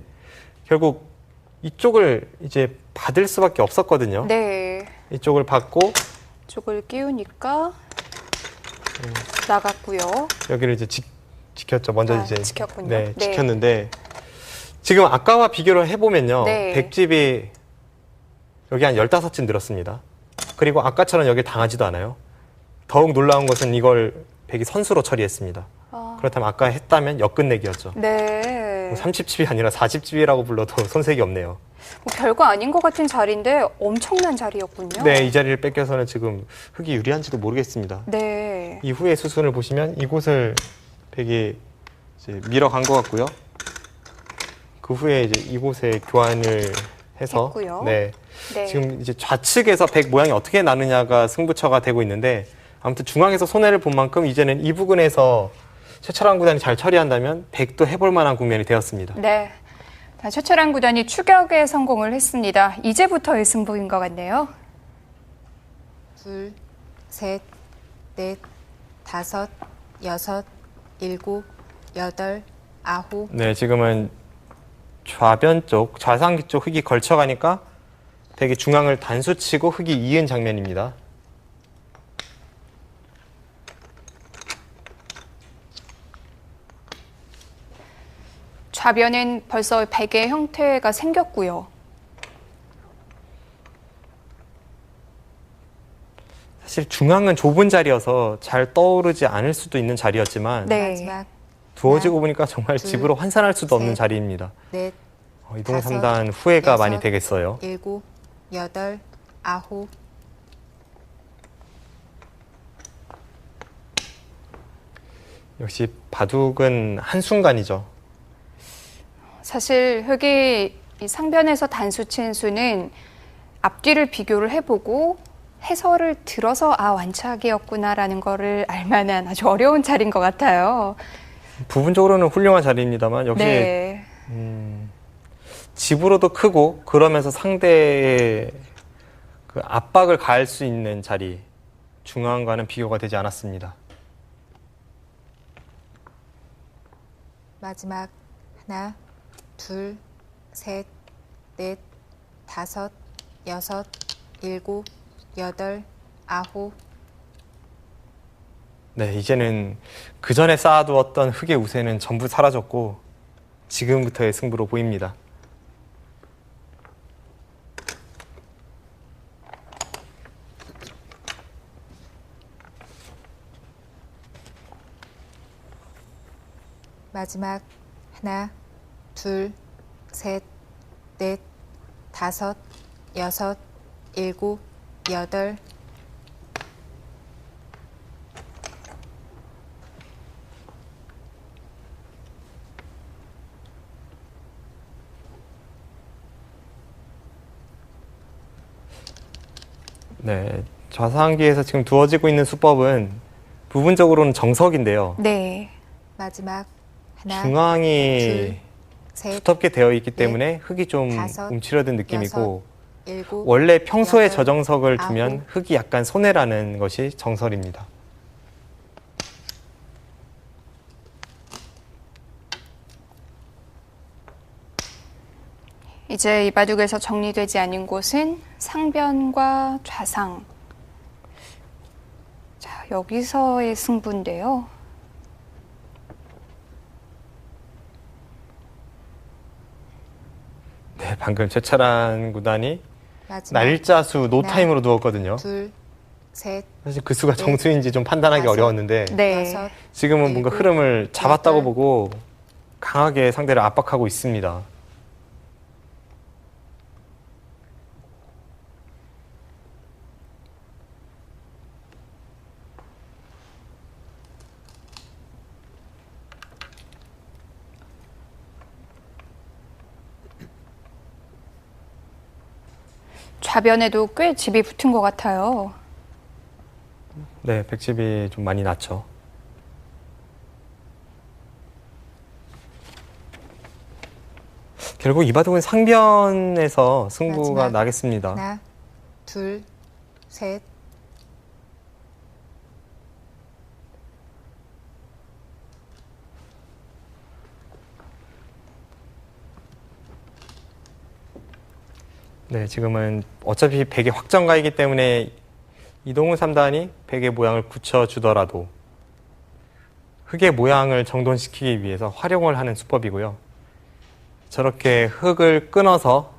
결국 이쪽을 이제 받을 수밖에 없었거든요. 네. 이쪽을 받고 쪽을 끼우니까 나갔고요. 여기를 이제 지켰죠. 먼저 이제 지켰군요. 네, 네. 지켰는데 지금 아까와 비교를 해보면요. 네. 100집이 여기 한 15집 늘었습니다. 그리고 아까처럼 여기 당하지도 않아요. 더욱 놀라운 것은 이걸 100이 선수로 처리했습니다. 그렇다면 아까 했다면 역끝내기였죠. 네. 30집이 아니라 40집이라고 불러도 손색이 없네요. 뭐 별거 아닌 것 같은 자리인데 엄청난 자리였군요. 네, 이 자리를 뺏겨서는 지금 흙이 유리한지도 모르겠습니다. 네. 이후의 수순을 보시면 이곳을 100이 이제 밀어간 것 같고요. 그 후에 이제 이곳에 교환을 해서 했고요. 네. 네. 지금 이제 좌측에서 100 모양이 어떻게 나느냐가 승부처가 되고 있는데 아무튼 중앙에서 손해를 본 만큼 이제는 이 부근에서 최철환 구단이 잘 처리한다면 100도 해볼 만한 국면이 되었습니다. 네. 자, 최철환 구단이 추격에 성공을 했습니다. 이제부터의 승부인 것 같네요. 둘, 셋, 넷, 다섯, 여섯, 일곱, 여덟, 아홉. 네, 지금은 좌변 쪽, 좌상기 쪽 흙이 걸쳐가니까 100이 중앙을 단수치고 흙이 이은 장면입니다. 좌변엔 벌써 베개의 형태가 생겼고요. 사실 중앙은 좁은 자리여서 잘 떠오르지 않을 수도 있는 자리였지만 네. 마지막 두어지고 보니까 정말 둘, 집으로 환산할 수도 없는 셋, 자리입니다. 넷, 이동 다섯, 3단 후회가 여섯, 많이 되겠어요. 일곱, 여덟, 아홉. 역시 바둑은 한순간이죠. 사실 흙이 이 상변에서 단수친 수는 앞뒤를 비교를 해보고 해설을 들어서 완착이었구나라는 거를 알만한 아주 어려운 자리인 것 같아요. 부분적으로는 훌륭한 자리입니다만 역시 네. 집으로도 크고 그러면서 상대의 그 압박을 가할 수 있는 자리 중앙과는 비교가 되지 않았습니다. 마지막 하나, 둘, 셋, 넷, 다섯, 여섯, 일곱, 여덟, 아홉. 네, 이제는 그 전에 쌓아두었던 흙의 우세는 전부 사라졌고 지금부터의 승부로 보입니다. 마지막 하나, 둘, 셋, 넷, 다섯, 여섯, 일곱, 여덟. 네, 좌상기에서 지금 두어지고 있는 수법은 부분적으로는 정석인데요. 네. 마지막 하나, 중앙이 둘, 셋, 두텁게 되어 있기 넷, 때문에 흙이 좀 다섯, 움츠러든 느낌이고 일곱. 원래 평소에 여덟, 저 정석을 두면 아홉. 흙이 약간 손해라는 것이 정설입니다. 이제 이 바둑에서 정리되지 않은 곳은 상변과 좌상. 자, 여기서의 승부인데요. 네, 방금 최철환 구단이 마지막 날짜수 노타임으로 두었거든요. 둘, 셋, 사실 그 수가 넷, 정수인지 좀 판단하기 다섯, 어려웠는데 네. 여섯, 지금은 뭔가 일곱, 흐름을 잡았다고 여덟. 보고 강하게 상대를 압박하고 있습니다. 좌변에도 꽤 집이 붙은 것 같아요. 네, 백집이 좀 많이 났죠. 결국 이 바둑은 상변에서 승부가 마지막. 나겠습니다. 하나, 둘, 셋. 네, 지금은 어차피 백의 확정가이기 때문에 이동훈 3단이 백의 모양을 굳혀주더라도 흑의 모양을 정돈시키기 위해서 활용을 하는 수법이고요. 저렇게 흑을 끊어서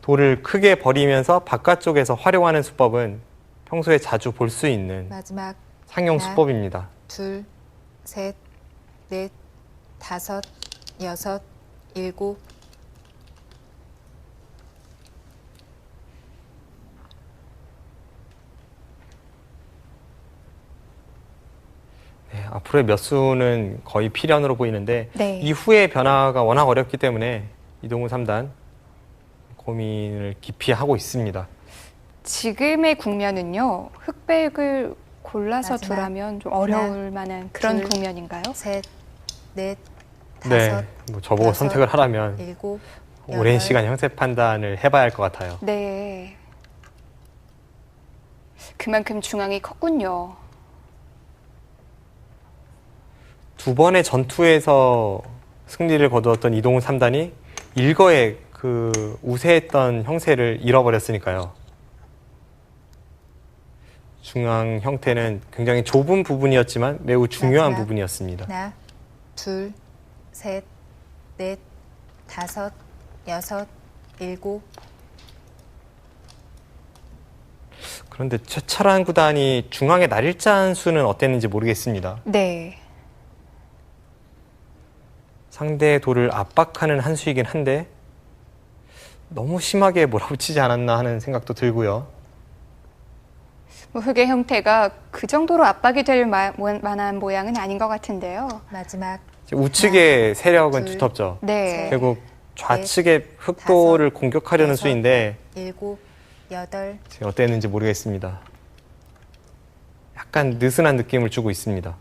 돌을 크게 버리면서 바깥쪽에서 활용하는 수법은 평소에 자주 볼 수 있는 마지막. 상용 하나. 수법입니다. 둘, 셋, 넷, 다섯, 여섯, 일곱. 네, 앞으로의 몇 수는 거의 필연으로 보이는데 네. 이후의 변화가 워낙 어렵기 때문에 이동훈 3단 고민을 깊이 하고 있습니다. 지금의 국면은요, 흑백을 골라서 마지막. 두라면 좀 어려울 만한 그런 둘, 국면인가요? 셋, 넷, 네, 다섯, 뭐 저보고 여섯, 선택을 하라면 일곱, 오랜 여덟. 시간 형세 판단을 해봐야 할 것 같아요. 네. 그만큼 중앙이 컸군요. 두 번의 전투에서 승리를 거두었던 이동훈 3단이 일거에 그 우세했던 형세를 잃어버렸으니까요. 중앙 형태는 굉장히 좁은 부분이었지만 매우 중요한 마지막. 부분이었습니다. 하나, 둘, 셋, 넷, 다섯, 여섯, 일곱. 그런데 최철한 구단이 중앙의 날일자 수는 어땠는지 모르겠습니다. 네. 상대의 돌을 압박하는 한 수이긴 한데 너무 심하게 몰아붙이지 않았나 하는 생각도 들고요. 뭐 흑의 형태가 그 정도로 압박이 될 만한 모양은 아닌 것 같은데요. 마지막. 우측의 세력은 둘, 두텁죠. 네. 결국 좌측의 흑돌을 다섯, 공격하려는 여섯, 수인데 일곱, 여덟. 지금 어땠는지 모르겠습니다. 약간 느슨한 느낌을 주고 있습니다.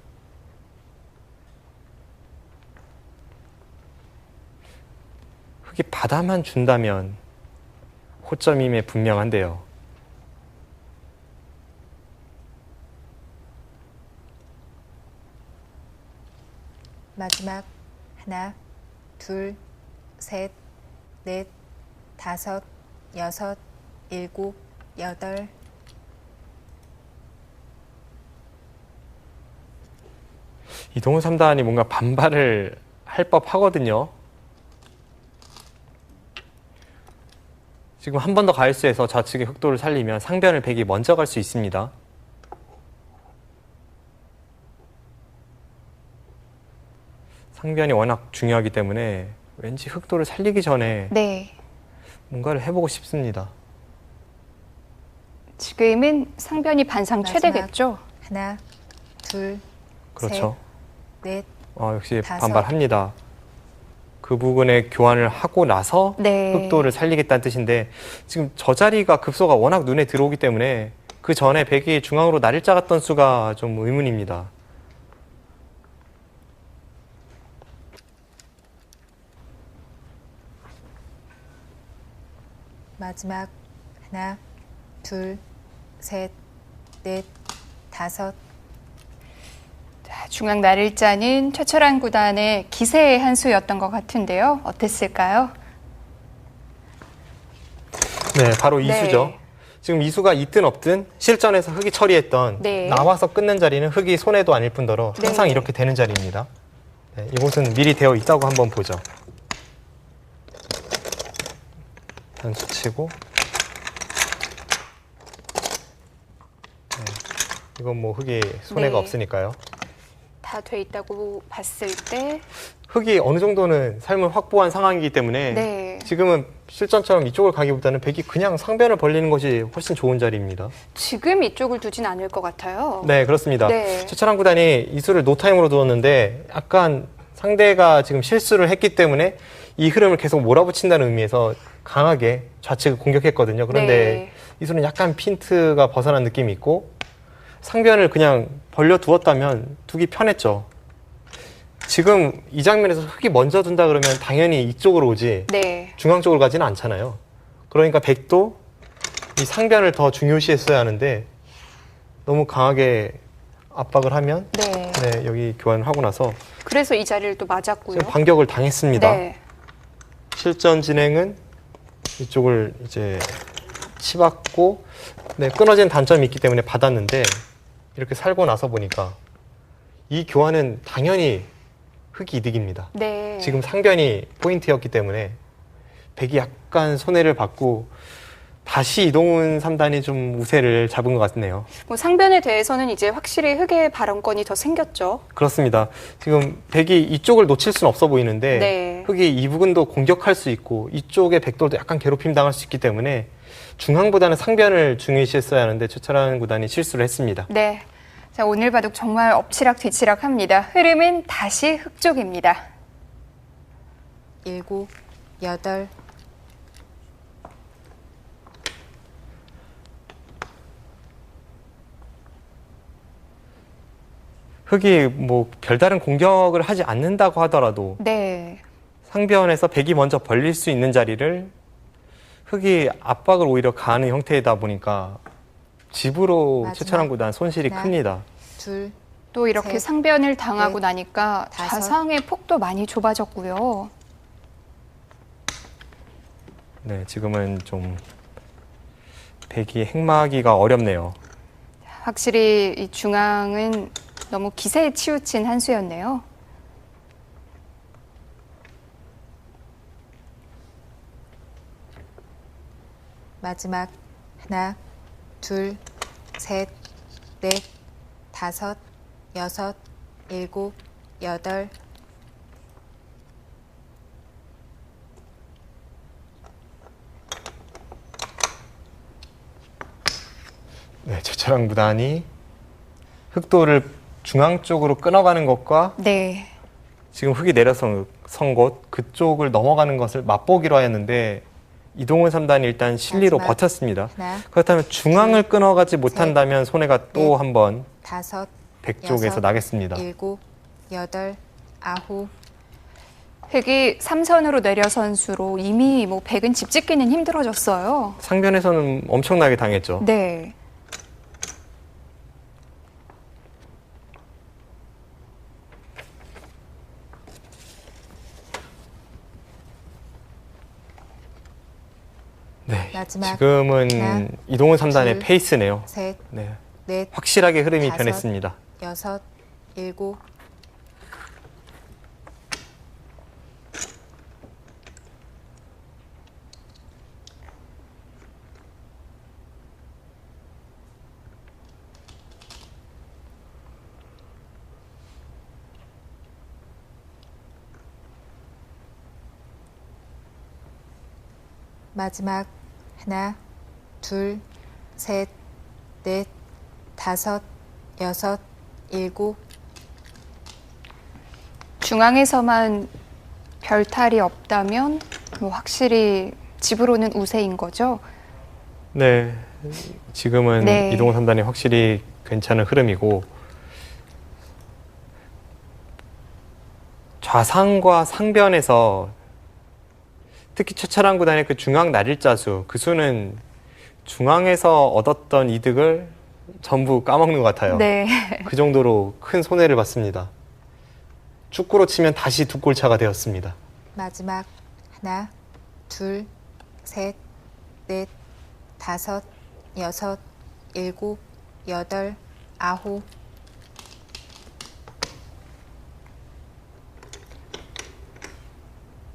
흑이 받아만 준다면 호점임에 분명한데요. 마지막. 하나, 둘, 셋, 넷, 다섯, 여섯, 일곱, 여덟. 이동훈 3단이 뭔가 반발을 할 법하거든요. 지금 한 번 더 가일수해서 좌측의 흑돌을 살리면 상변을 백이 먼저 갈 수 있습니다. 상변이 워낙 중요하기 때문에 왠지 흑돌을 살리기 전에 네. 뭔가를 해보고 싶습니다. 지금은 상변이 반상 마지막. 최대겠죠? 하나, 둘, 그렇죠. 넷, 역시 다섯. 반발합니다. 그 부분에 교환을 하고 나서 네. 흑돌을 살리겠다는 뜻인데 지금 저 자리가 급소가 워낙 눈에 들어오기 때문에 그 전에 백이 중앙으로 날일자 갔던 수가 좀 의문입니다. 마지막. 하나, 둘, 셋, 넷, 다섯. 자, 중앙 날일자는 최철한 구단의 기세의 한 수였던 것 같은데요. 어땠을까요? 네, 바로 이 네. 수죠. 지금 이 수가 있든 없든 실전에서 흑이 처리했던 네. 나와서 끊는 자리는 흑이 손해도 아닐 뿐더러 항상 네. 이렇게 되는 자리입니다. 네, 이곳은 미리 되어 있다고 한번 보죠. 변수 치고 이건 뭐 흑이 손해가 네. 없으니까요. 다 돼 있다고 봤을 때 흑이 어느 정도는 삶을 확보한 상황이기 때문에 네. 지금은 실전처럼 이쪽을 가기보다는 백이 그냥 상변을 벌리는 것이 훨씬 좋은 자리입니다. 지금 이쪽을 두진 않을 것 같아요. 네, 그렇습니다. 네. 최철한 구단이 이 수를 노타임으로 두었는데 약간 상대가 지금 실수를 했기 때문에 이 흐름을 계속 몰아붙인다는 의미에서 강하게 좌측을 공격했거든요. 그런데 네. 이 수는 약간 핀트가 벗어난 느낌이 있고 상변을 그냥 벌려 두었다면 두기 편했죠. 지금 이 장면에서 흑이 먼저 둔다 그러면 당연히 이쪽으로 오지 네. 중앙 쪽으로 가지는 않잖아요. 그러니까 백도 이 상변을 더 중요시했어야 하는데 너무 강하게 압박을 하면 네. 네, 여기 교환을 하고 나서 그래서 이 자리를 또 맞았고요. 지금 반격을 당했습니다. 네. 실전 진행은 이쪽을 이제 치받고 네, 끊어진 단점이 있기 때문에 받았는데 이렇게 살고 나서 보니까 이 교환은 당연히 흑이 이득입니다. 네. 지금 상변이 포인트였기 때문에 백이 약간 손해를 받고 다시 이동훈 3단이 좀 우세를 잡은 것 같네요. 뭐 상변에 대해서는 이제 확실히 흑의 발언권이 더 생겼죠. 그렇습니다. 지금 백이 이쪽을 놓칠 수는 없어 보이는데 네. 흑이 이 부분도 공격할 수 있고 이쪽의 백돌도 약간 괴롭힘 당할 수 있기 때문에 중앙보다는 상변을 중요시했어야 하는데 최철한 구단이 실수를 했습니다. 네. 자, 오늘 바둑 정말 엎치락 뒤치락 합니다. 흐름은 다시 흑 쪽입니다. 7, 8, 흑이 뭐 별다른 공격을 하지 않는다고 하더라도 네. 상변에서 백이 먼저 벌릴 수 있는 자리를 흑이 압박을 오히려 가하는 형태이다 보니까 집으로 마지막. 최철한 구단 손실이 하나. 큽니다. 2, 또 이렇게 셋, 상변을 당하고 넷, 나니까 다섯. 좌상의 폭도 많이 좁아졌고요. 네, 지금은 좀 백이 행마하기가 어렵네요. 확실히 이 중앙은 너무 기세에 치우친 한 수였네요. 마지막 하나, 둘, 셋, 넷, 다섯, 여섯, 일곱, 여덟, 네, 최철한 구단이 흑도를 중앙 쪽으로 끊어가는 것과 네. 지금 흑이 내려선 곳 그쪽을 넘어가는 것을 맛보기로 하였는데 이동훈 3단이 일단 실리로 마지막. 버텼습니다. 하나, 그렇다면 중앙을 끊어가지 못한다면 손해가 또 넷. 한 번 다섯, 백 쪽에서 여섯, 나겠습니다. 일곱, 여덟, 아홉, 흑이 3선으로 내려선 수로 이미 뭐 백은 집 짓기는 힘들어졌어요. 상변에서는 엄청나게 당했죠. 네. 네, 마지막. 지금은 하나, 이동훈 3단의 둘, 페이스네요. 셋, 네, 넷, 확실하게 흐름이 다섯. 변했습니다. 여섯, 일곱, 마지막 하나, 둘, 셋, 넷, 다섯, 여섯, 일곱, 중앙에서만 별탈이 없다면 뭐 확실히 집으로는 우세인 거죠. 네, 지금은 네. 이동훈 3단이 확실히 괜찮은 흐름이고 좌상과 상변에서 특히 최철한 구단의 그 중앙 날일자수 그 수는 중앙에서 얻었던 이득을 전부 까먹는 것 같아요. 네. 그 정도로 큰 손해를 봤습니다. 축구로 치면 다시 두 골 차가 되었습니다. 마지막 하나, 둘, 셋, 넷, 다섯, 여섯, 일곱, 여덟, 아홉,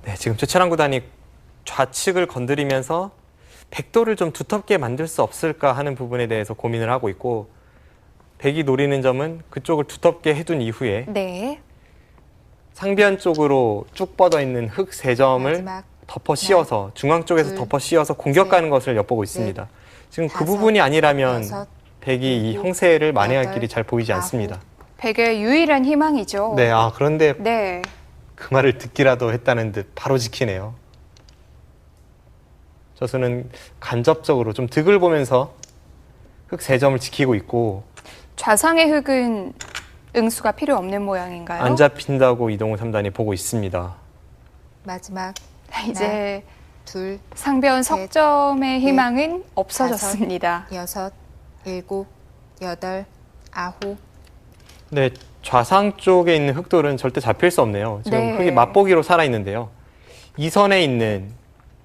네, 지금 최철한 구단이 좌측을 건드리면서 백도를 좀 두텁게 만들 수 없을까 하는 부분에 대해서 고민을 하고 있고 백이 노리는 점은 그쪽을 두텁게 해둔 이후에 네. 상변 쪽으로 쭉 뻗어 있는 흑 세 점을 마지막 덮어 씌워서 중앙 쪽에서 둘, 덮어 씌워서 공격 셋, 가는 것을 엿보고 있습니다. 지금 그 다섯, 부분이 아니라면 여섯, 백이 이 일곱, 형세를 만회할 여덟, 길이 잘 보이지 아홉. 않습니다. 백의 유일한 희망이죠. 네, 그런데 네. 그 말을 듣기라도 했다는 듯 바로 지키네요. 저수는 간접적으로 좀 득을 보면서 흙 3점을 지키고 있고 좌상의 흙은 응수가 필요 없는 모양인가요? 안 잡힌다고 이동훈 3단이 보고 있습니다. 마지막 이제 둘, 상변 셋, 석점의 넷, 희망은 없어졌습니다. 6, 7, 8, 9. 네, 좌상 쪽에 있는 흙돌은 절대 잡힐 수 없네요. 지금 네. 흙이 맛보기로 살아있는데요. 이 선에 있는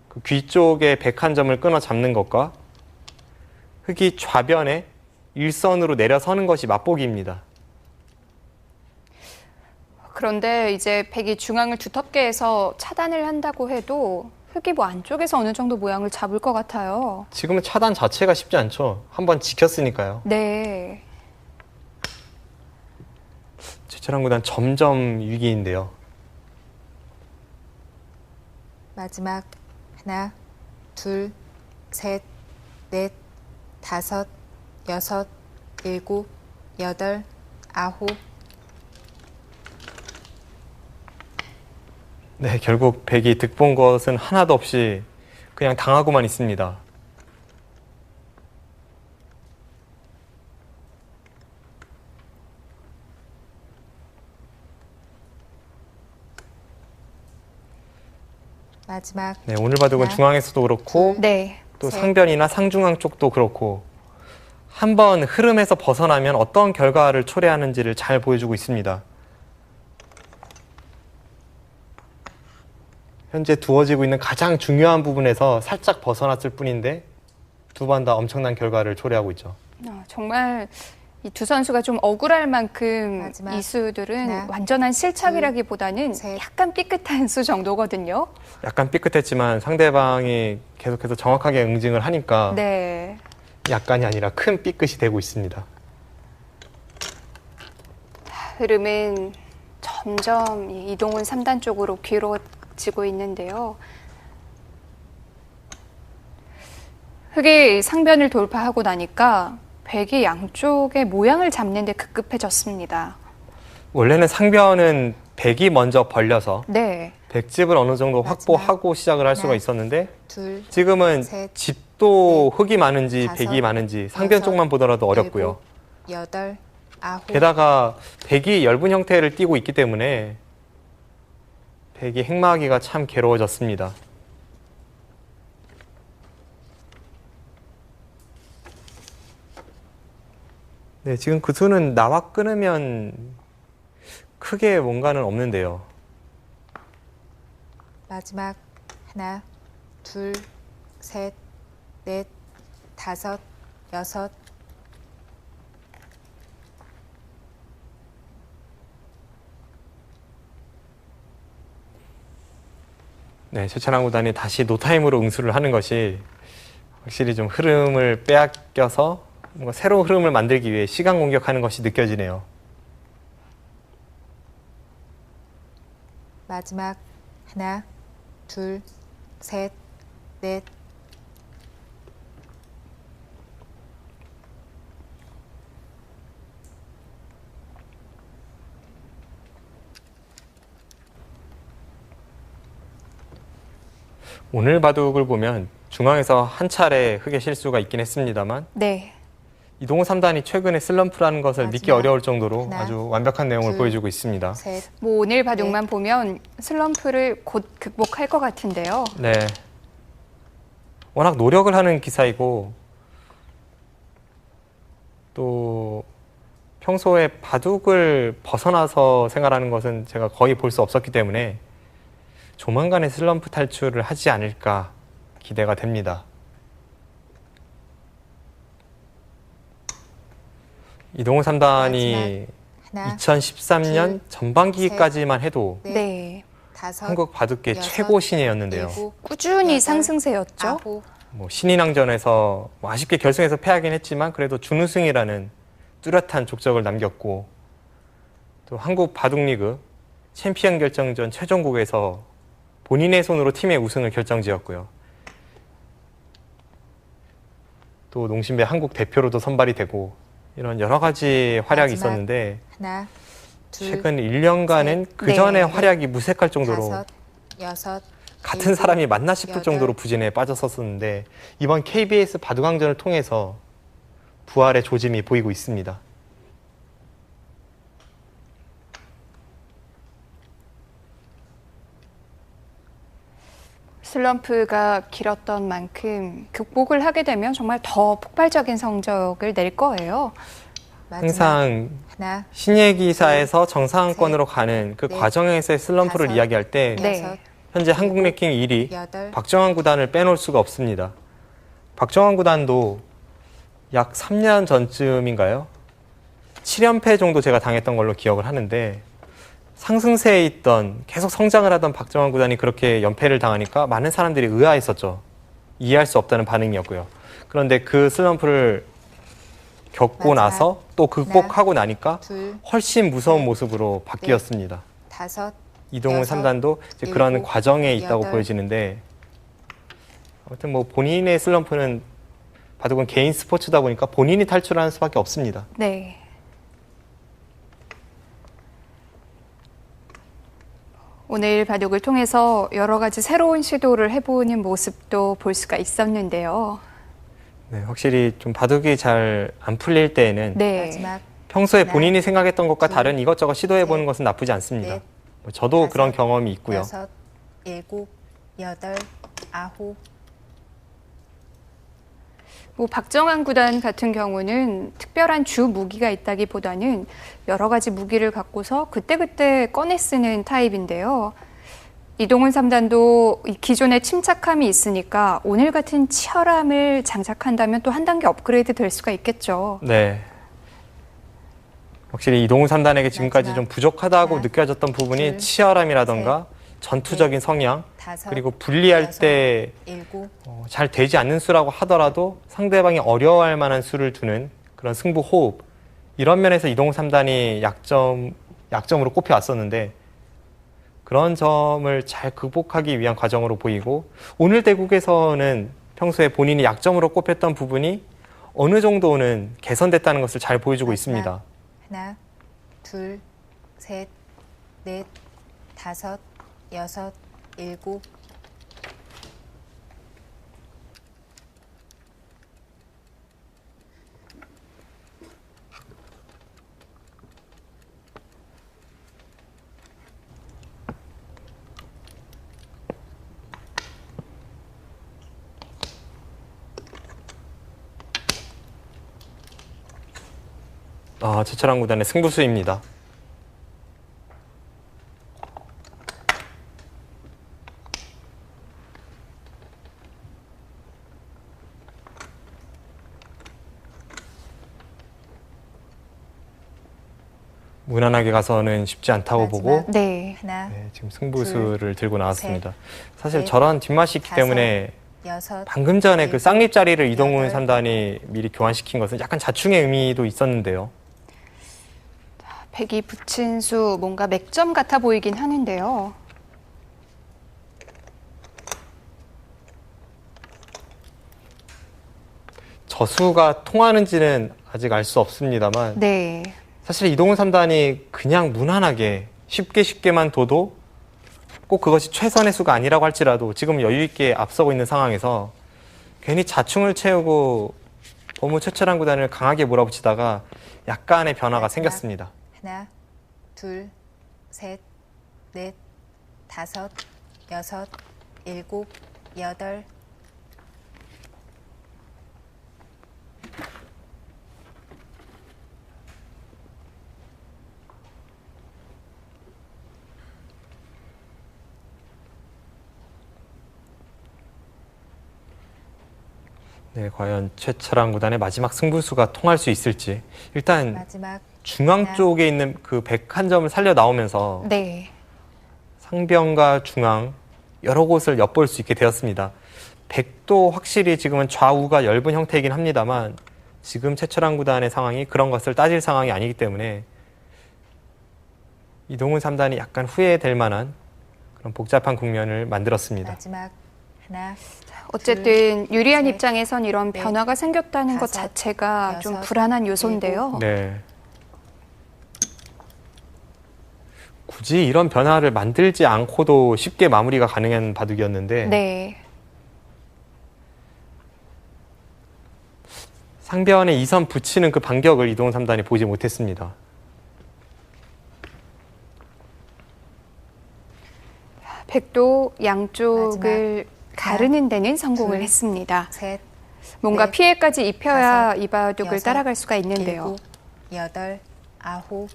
그 귀 쪽에 101점을 끊어 잡는 것과 흙이 좌변에 일선으로 내려서는 것이 맛보기입니다. 그런데 이제 백이 중앙을 두텁게 해서 차단을 한다고 해도 흙이 뭐 안쪽에서 어느 정도 모양을 잡을 것 같아요. 지금은 차단 자체가 쉽지 않죠. 한번 지켰으니까요. 네. 최철한 구단 점점 위기인데요. 마지막 하나, 둘, 셋, 넷, 5, 6, 7, 8, 9. 네, 결국 백이 득본 것은 하나도 없이 그냥 당하고만 있습니다. 마지막 네, 오늘 바둑은 하나, 중앙에서도 그렇고 네. 또 셋. 상변이나 상중앙 쪽도 그렇고 한번 흐름에서 벗어나면 어떤 결과를 초래하는지를 잘 보여주고 있습니다. 현재 두어지고 있는 가장 중요한 부분에서 살짝 벗어났을 뿐인데 두 번 다 엄청난 결과를 초래하고 있죠. 정말 이 두 선수가 좀 억울할 만큼 마지막 이 수들은 하나, 완전한 실착이라기보다는 둘, 셋. 약간 삐끗한 수 정도거든요. 약간 삐끗했지만 상대방이 계속해서 정확하게 응징을 하니까 네. 약간이 아니라 큰 삐끗이 되고 있습니다. 흐름은 점점 이 이동훈 3단 쪽으로 길어지고 있는데요. 흙이 상변을 돌파하고 나니까 백이 양쪽의 모양을 잡는 데 급급해졌습니다. 원래는 상변은 백이 먼저 벌려서 네. 백집을 어느 정도 마지막 확보하고 시작을 할 수가 하나, 있었는데 둘, 지금은 셋, 집도 흙이 많은지 다섯, 백이 많은지 상변 여섯, 쪽만 보더라도 어렵고요. 7, 8, 9. 게다가 백이 엷은 형태를 띠고 있기 때문에 백이 행마하기가 참 괴로워졌습니다. 네, 지금 그 수는 나와 끊으면 크게 뭔가는 없는데요. 마지막 하나, 둘, 셋, 넷, 5, 6. 네, 최찬환 구단이 다시 노타임으로 응수를 하는 것이 확실히 좀 흐름을 빼앗겨서 뭔가 새로운 흐름을 만들기 위해 시간 공격하는 것이 느껴지네요. 마지막 하나, 둘, 셋, 넷. 오늘 바둑을 보면 중앙에서 한 차례 흙의 실수가 있긴 했습니다만 네. 이동훈 3단이 최근에 슬럼프라는 것을 믿기 마지막 어려울 정도로 하나, 아주 완벽한 내용을 둘, 보여주고 있습니다. 셋. 뭐 오늘 바둑만 보면 슬럼프를 곧 극복할 것 같은데요. 네. 워낙 노력을 하는 기사이고 또 평소에 바둑을 벗어나서 생활하는 것은 제가 거의 볼 수 없었기 때문에 조만간에 슬럼프 탈출을 하지 않을까 기대가 됩니다. 이동훈 3단이 하나, 2013년 둘, 전반기까지만 해도 넷, 네. 5, 한국 바둑계 여섯, 최고 신예였는데요. 7, 꾸준히 여덟, 상승세였죠. 9. 뭐 신인왕전에서 뭐 아쉽게 결승에서 패하긴 했지만 그래도 준우승이라는 뚜렷한 족적을 남겼고 또 한국 바둑리그 챔피언 결정전 최종국에서 본인의 손으로 팀의 우승을 결정지었고요. 또 농심배 한국 대표로도 선발이 되고 이런 여러 가지 활약이 마지막. 있었는데 하나, 최근 1년간은 셋, 그 전에 네. 활약이 무색할 정도로 다섯, 여섯, 같은 일곱, 사람이 맞나 싶을 여덟. 정도로 부진에 빠졌었는데 이번 KBS 바둑왕전을 통해서 부활의 조짐이 보이고 있습니다. 슬럼프가 길었던 만큼 극복을 하게 되면 정말 더 폭발적인 성적을 낼 거예요. 마지막. 항상 하나, 신예 기사에서 정상권으로 가는 그 넷, 과정에서의 슬럼프를 다섯, 이야기할 때 네. 여섯, 현재 한국 랭킹 1위 여덟, 박정환 구단을 빼놓을 수가 없습니다. 박정환 구단도 약 3년 전쯤인가요? 7연패 정도 제가 당했던 걸로 기억을 하는데 상승세에 있던 계속 성장을 하던 박정환 구단이 그렇게 연패를 당하니까 많은 사람들이 의아했었죠. 이해할 수 없다는 반응이었고요. 그런데 그 슬럼프를 겪고 마지막. 나서 또 극복하고 나니까 둘, 훨씬 무서운 모습으로 바뀌었습니다. 다섯, 이동훈 여섯, 3단도 이제 그런 일곱, 과정에 있다고 여덟. 보여지는데 아무튼 뭐 본인의 슬럼프는 바둑은 개인 스포츠다 보니까 본인이 탈출하는 수밖에 없습니다. 네. 오늘 바둑을 통해서 여러 가지 새로운 시도를 해보는 모습도 볼 수가 있었는데요. 네, 확실히 좀 바둑이 잘 안 풀릴 때에는 네. 마지막. 평소에 하나, 본인이 생각했던 것과 둘, 다른 이것저것 시도해보는 셋, 것은 나쁘지 않습니다. 넷, 뭐 저도 다섯, 그런 경험이 있고요. 여섯, 일곱, 여덟, 아홉. 뭐 박정환 구단 같은 경우는 특별한 주 무기가 있다기보다는 여러 가지 무기를 갖고서 그때그때 꺼내 쓰는 타입인데요. 이동훈 3단도 이 기존에 침착함이 있으니까 오늘 같은 치열함을 장착한다면 또 한 단계 업그레이드 될 수가 있겠죠. 네. 확실히 이동훈 3단에게 지금까지 마지막. 좀 부족하다고 하나, 느껴졌던 부분이 둘, 치열함이라던가 전투적인 성향 다섯, 그리고 분리할 여섯, 때 일곱, 잘 되지 않는 수라고 하더라도 상대방이 어려워할 만한 수를 두는 그런 승부 호흡 이런 면에서 이동훈 3단이 약점으로 꼽혀왔었는데 그런 점을 잘 극복하기 위한 과정으로 보이고 오늘 대국에서는 평소에 본인이 약점으로 꼽혔던 부분이 어느 정도는 개선됐다는 것을 잘 보여주고 마지막. 있습니다. 하나, 둘, 셋, 넷, 다섯, 여섯, 일곱. 최철환 구단의 승부수입니다. 무난하게 가서는 쉽지 않다고 마지막. 보고 네. 하나, 네, 지금 승부수를 들고 나왔습니다. 사실 넷, 저런 뒷맛이 있기 다섯, 때문에 여섯, 방금 전에 그 일곱, 쌍립 자리를 이동훈 여덟. 3단이 미리 교환시킨 것은 약간 자충의 의미도 있었는데요. 백이 붙인 수 뭔가 맥점 같아 보이긴 하는데요. 저수가 통하는지는 아직 알 수 없습니다만 네. 사실 이동훈 3단이 그냥 무난하게 쉽게만 둬도 꼭 그것이 최선의 수가 아니라고 할지라도 지금 여유 있게 앞서고 있는 상황에서 괜히 자충을 채우고 범우 최철환 구단을 강하게 몰아붙이다가 약간의 변화가 생겼습니다. 하나, 둘, 셋, 넷, 다섯, 여섯, 일곱, 여덟. 네, 과연 최철환 구단의 마지막 승부수가 통할 수 있을지. 일단 마지막. 중앙 하나. 쪽에 있는 그 101점을 살려 나오면서 네. 상병과 중앙 여러 곳을 엿볼 수 있게 되었습니다. 100도 확실히 지금은 좌우가 엷은 형태이긴 합니다만 지금 최철환 구단의 상황이 그런 것을 따질 상황이 아니기 때문에 이동훈 3단이 약간 후회될 만한 그런 복잡한 국면을 만들었습니다. 마지막. 하나, 어쨌든 유리한 셋, 입장에선 이런 넷, 변화가 생겼다는 것 다섯, 자체가 좀 여섯, 불안한 요소인데요. 네. 굳이 이런 변화를 만들지 않고도 쉽게 마무리가 가능한 바둑이었는데 네. 상변에 2선 붙이는 그 반격을 이동훈 3단이 보지 못했습니다. 백도 양쪽을 가르는 데는 성공을 둘, 했습니다. 셋, 뭔가 넷, 피해까지 입혀야 다섯, 이 바둑을 여섯, 따라갈 수가 있는데요. 7, 8, 9.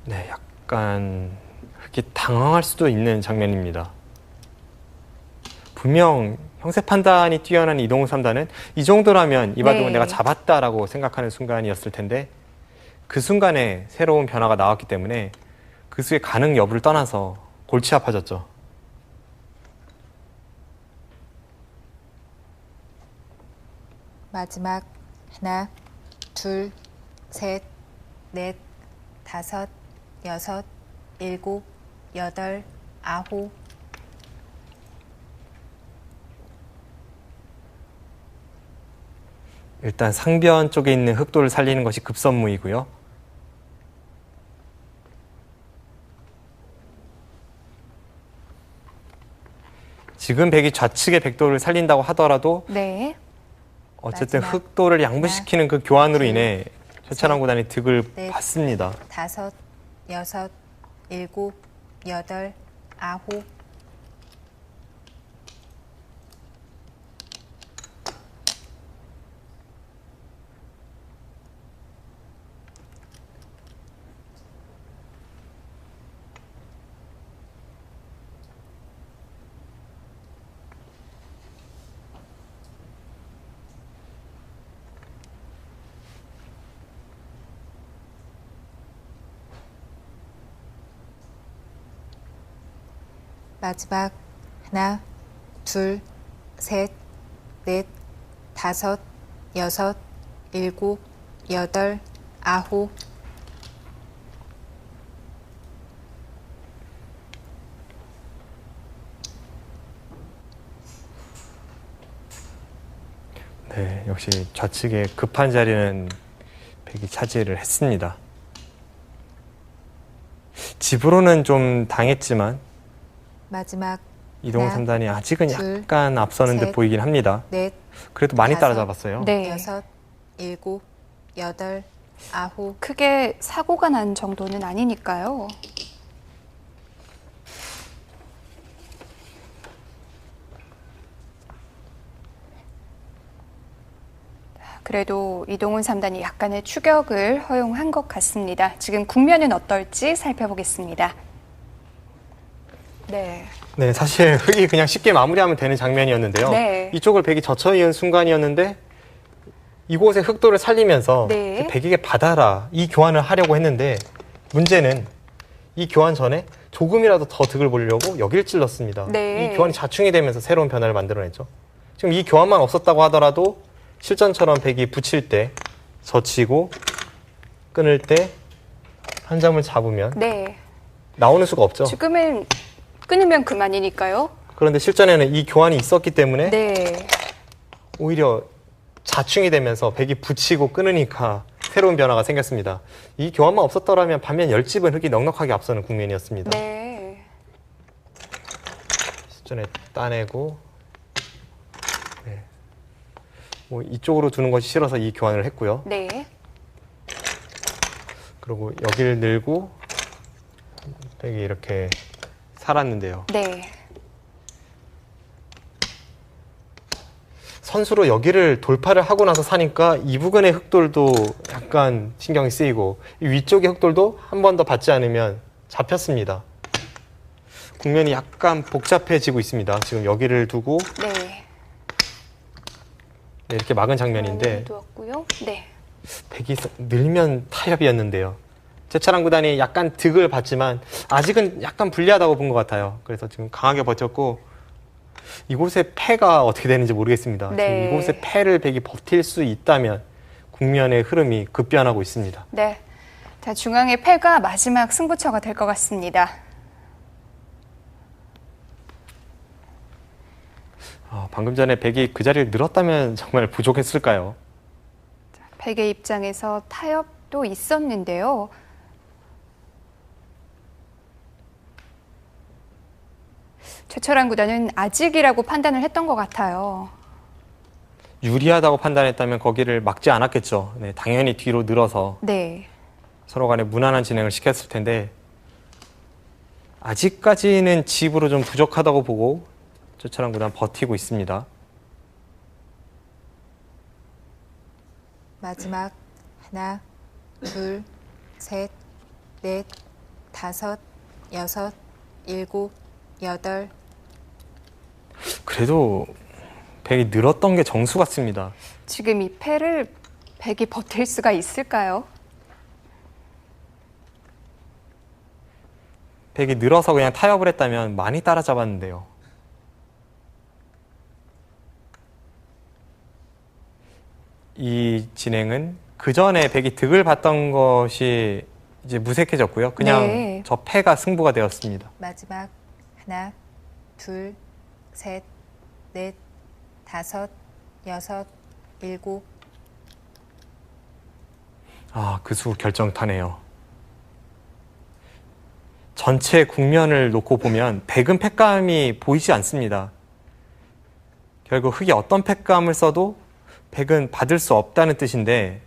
네, 약간 그렇게 당황할 수도 있는 장면입니다. 분명 형세 판단이 뛰어난 이동훈 3단은 이 정도라면 이 바둑은 네. 내가 잡았다라고 생각하는 순간이었을 텐데 그 순간에 새로운 변화가 나왔기 때문에 그 수의 가능 여부를 떠나서 골치 아파졌죠. 마지막 하나, 둘, 셋, 넷, 다섯, 여섯, 일곱, 여덟, 아홉. 일단 상변 쪽에 있는 흑도를 살리는 것이 급선무이고요. 지금 백이 좌측의 백도를 살린다고 하더라도 네. 어쨌든 마지막 흑도를 양분시키는 그 교환으로 둘, 인해 최찬원 구단이 득을 넷. 받습니다. 다섯, 여섯, 일곱, 여덟, 아홉. 마지막 하나, 둘, 셋, 넷, 다섯, 여섯, 일곱, 여덟, 아홉. 네, 역시 좌측의 급한 자리는 백이 차지를 했습니다. 집으로는 좀 당했지만 마지막 이동훈 하나, 3단이 아직은 둘, 약간 앞서는 듯 셋, 보이긴 합니다. 넷, 그래도 많이 다섯, 따라잡았어요. 네. 여섯, 일곱, 여덟, 아홉. 크게 사고가 난 정도는 아니니까요. 그래도 이동훈 3단이 약간의 추격을 허용한 것 같습니다. 지금 국면은 어떨지 살펴보겠습니다. 네. 네, 사실 흑이 그냥 쉽게 마무리하면 되는 장면이었는데요. 네. 이쪽을 백이 젖혀이은 순간이었는데 이곳에 흑도를 살리면서 네. 백에게 받아라 이 교환을 하려고 했는데 문제는 이 교환 전에 조금이라도 더 득을 보려고 여길 찔렀습니다. 네. 이 교환이 자충이 되면서 새로운 변화를 만들어냈죠. 지금 이 교환만 없었다고 하더라도 실전처럼 백이 붙일 때 젖히고 끊을 때 한 점을 잡으면 네. 나오는 수가 없죠. 지금은 끊으면 그만이니까요. 그런데 실전에는 이 교환이 있었기 때문에 네. 오히려 자충이 되면서 백이 붙이고 끊으니까 새로운 변화가 생겼습니다. 이 교환만 없었더라면 반면 10집은 흑이 넉넉하게 앞서는 국면이었습니다. 네. 실전에 따내고 네. 뭐 이쪽으로 두는 것이 싫어서 이 교환을 했고요. 네. 그리고 여기를 늘고 백이 이렇게 살았는데요. 네. 선수로 여기를 돌파를 하고 나서 사니까 이 부근의 흑돌도 약간 신경이 쓰이고 이 위쪽의 흑돌도 한 번 더 받지 않으면 잡혔습니다. 국면이 약간 복잡해지고 있습니다. 지금 여기를 두고 네. 네, 이렇게 막은 장면인데 두었고요. 네. 백이 늘면 타협이었는데요. 최찬원 구단이 약간 득을 봤지만 아직은 약간 불리하다고 본 것 같아요. 그래서 지금 강하게 버텼고 이곳의 패가 어떻게 되는지 모르겠습니다. 네. 지금 이곳의 패를 백이 버틸 수 있다면 국면의 흐름이 급변하고 있습니다. 네. 자, 중앙의 패가 마지막 승부처가 될 것 같습니다. 방금 전에 백이 그 자리를 늘었다면 정말 부족했을까요? 백의 입장에서 타협도 있었는데요. 최철한 구단은 아직이라고 판단을 했던 것 같아요. 유리하다고 판단했다면 거기를 막지 않았겠죠. 네, 당연히 뒤로 늘어서 네. 서로 간에 무난한 진행을 시켰을 텐데 아직까지는 집으로 좀 부족하다고 보고 최철한 구단 버티고 있습니다. 마지막 하나, 둘, 셋, 넷, 다섯, 여섯, 일곱, 여덟. 그래도 백이 늘었던 게 정수 같습니다. 지금 이 패를 백이 버틸 수가 있을까요? 백이 늘어서 그냥 타협을 했다면 많이 따라잡았는데요. 이 진행은 그 전에 백이 득을 봤던 것이 이제 무색해졌고요. 그냥 네. 저 패가 승부가 되었습니다. 마지막 하나, 둘, 셋, 넷, 다섯, 여섯, 일곱. 그 수 결정타네요. 전체 국면을 놓고 보면 백은 패감이 보이지 않습니다. 결국 흑이 어떤 패감을 써도 백은 받을 수 없다는 뜻인데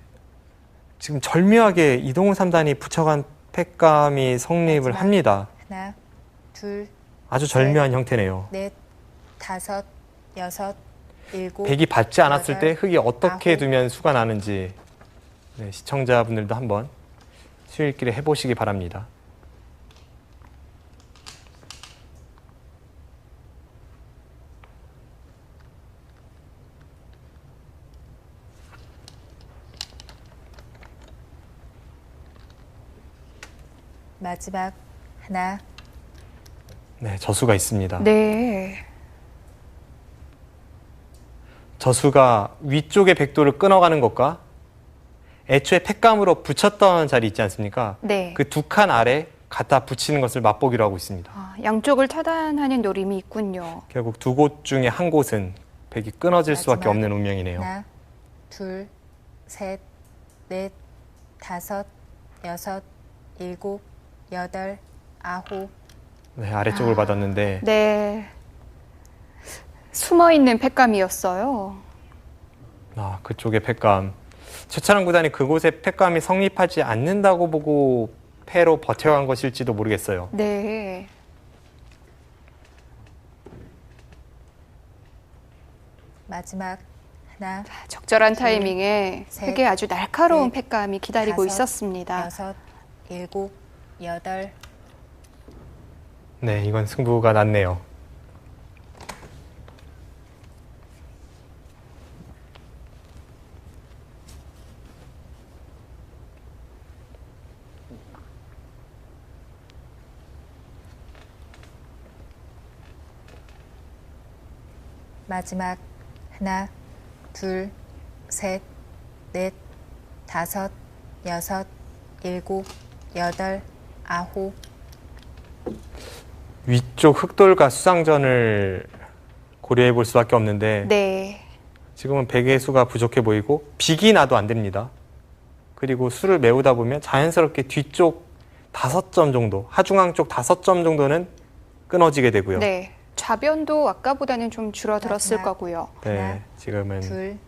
지금 절묘하게 이동훈 3단이 붙여간 패감이 성립을 마지막. 합니다. 하나, 둘, 아주 절묘한 형태네요. 넷, 다섯, 여섯, 일곱. 백이 받지 않았을 때 여덟, 흑이 어떻게 아홉. 두면 수가 나는지 시청자분들도 한번 수요일길에 해보시기 바랍니다. 마지막 하나, 네, 저수가 있습니다. 네. 저수가 위쪽의 백도를 끊어가는 것과 애초에 패감으로 붙였던 자리 있지 않습니까? 네. 그 두 칸 아래 갖다 붙이는 것을 맛보기로 하고 있습니다. 양쪽을 차단하는 노림이 있군요. 결국 두 곳 중에 한 곳은 백이 끊어질 수밖에 마지막. 없는 운명이네요. 하나, 둘, 셋, 넷, 다섯, 여섯, 일곱, 여덟, 아홉. 네, 아래쪽을 받았는데 네. 숨어있는 패감이었어요. 그쪽의 패감. 최철한 구단이 그곳에 패감이 성립하지 않는다고 보고 패로 버텨간 것일지도 모르겠어요. 네. 마지막 하나, 적절한 타이밍에 셋, 흑의 아주 날카로운 넷, 패감이 기다리고 다섯, 있었습니다. 여섯, 일곱, 여덟. 네, 이건 승부가 났네요. 마지막 하나, 둘, 셋, 넷, 다섯, 여섯, 일곱, 여덟, 아홉. 위쪽 흑돌과 수상전을 고려해 볼 수밖에 없는데 네. 지금은 백의 수가 부족해 보이고 빅이 나도 안 됩니다. 그리고 수를 메우다 보면 자연스럽게 뒤쪽 5점 정도, 하중앙 쪽 5점 정도는 끊어지게 되고요. 네. 좌변도 아까보다는 좀 줄어들었을 마지막. 거고요. 네, 하나, 지금은 둘,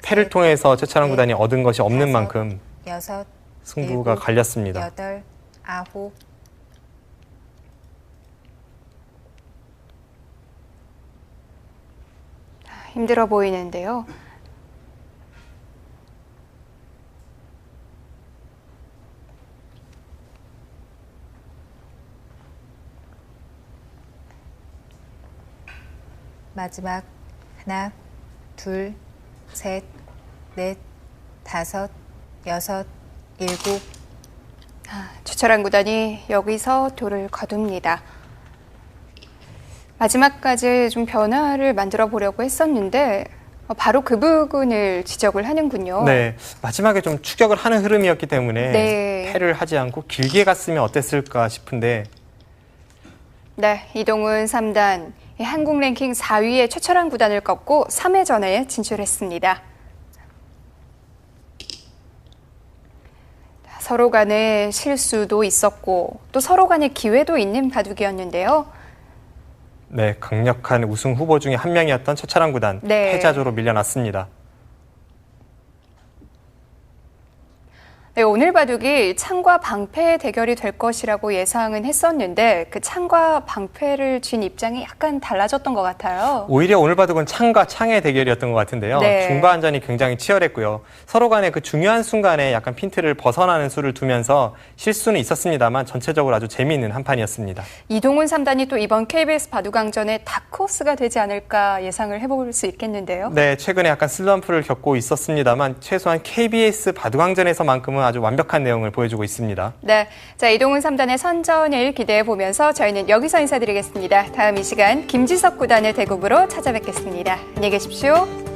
패를 셋, 통해서 최철한 넷, 구단이 얻은 것이 없는 다섯, 만큼 여섯, 승부가 일곱, 갈렸습니다. 여덟, 아홉. 힘들어 보이는데요. 마지막 하나, 둘, 셋, 넷, 다섯, 여섯, 일곱. 최철한 구단이 여기서 돌을 거둡니다. 마지막까지 좀 변화를 만들어 보려고 했었는데 바로 그 부분을 지적을 하는군요. 네, 마지막에 좀 추격을 하는 흐름이었기 때문에 네. 패를 하지 않고 길게 갔으면 어땠을까 싶은데 네, 이동훈 3단 한국 랭킹 4위의 최철환 구단을 꺾고 3회전에 진출했습니다. 서로 간에 실수도 있었고 또 서로 간에 기회도 있는 바둑이었는데요. 네, 강력한 우승 후보 중에 한 명이었던 최철환 구단 네. 패자조로 밀려났습니다. 네, 오늘 바둑이 창과 방패의 대결이 될 것이라고 예상은 했었는데 그 창과 방패를 쥔 입장이 약간 달라졌던 것 같아요. 오히려 오늘 바둑은 창과 창의 대결이었던 것 같은데요. 네. 중반전이 굉장히 치열했고요. 서로 간에 그 중요한 순간에 약간 핀트를 벗어나는 수를 두면서 실수는 있었습니다만 전체적으로 아주 재미있는 한판이었습니다. 이동훈 3단이 또 이번 KBS 바둑왕전의 다크호스가 되지 않을까 예상을 해볼 수 있겠는데요. 네, 최근에 약간 슬럼프를 겪고 있었습니다만 최소한 KBS 바둑왕전에서만큼은 아주 완벽한 내용을 보여주고 있습니다. 네, 자 이동훈 3단의 선전을 기대해 보면서 저희는 여기서 인사드리겠습니다. 다음 이 시간 김지석 구단의 대국으로 찾아뵙겠습니다. 안녕히 계십시오.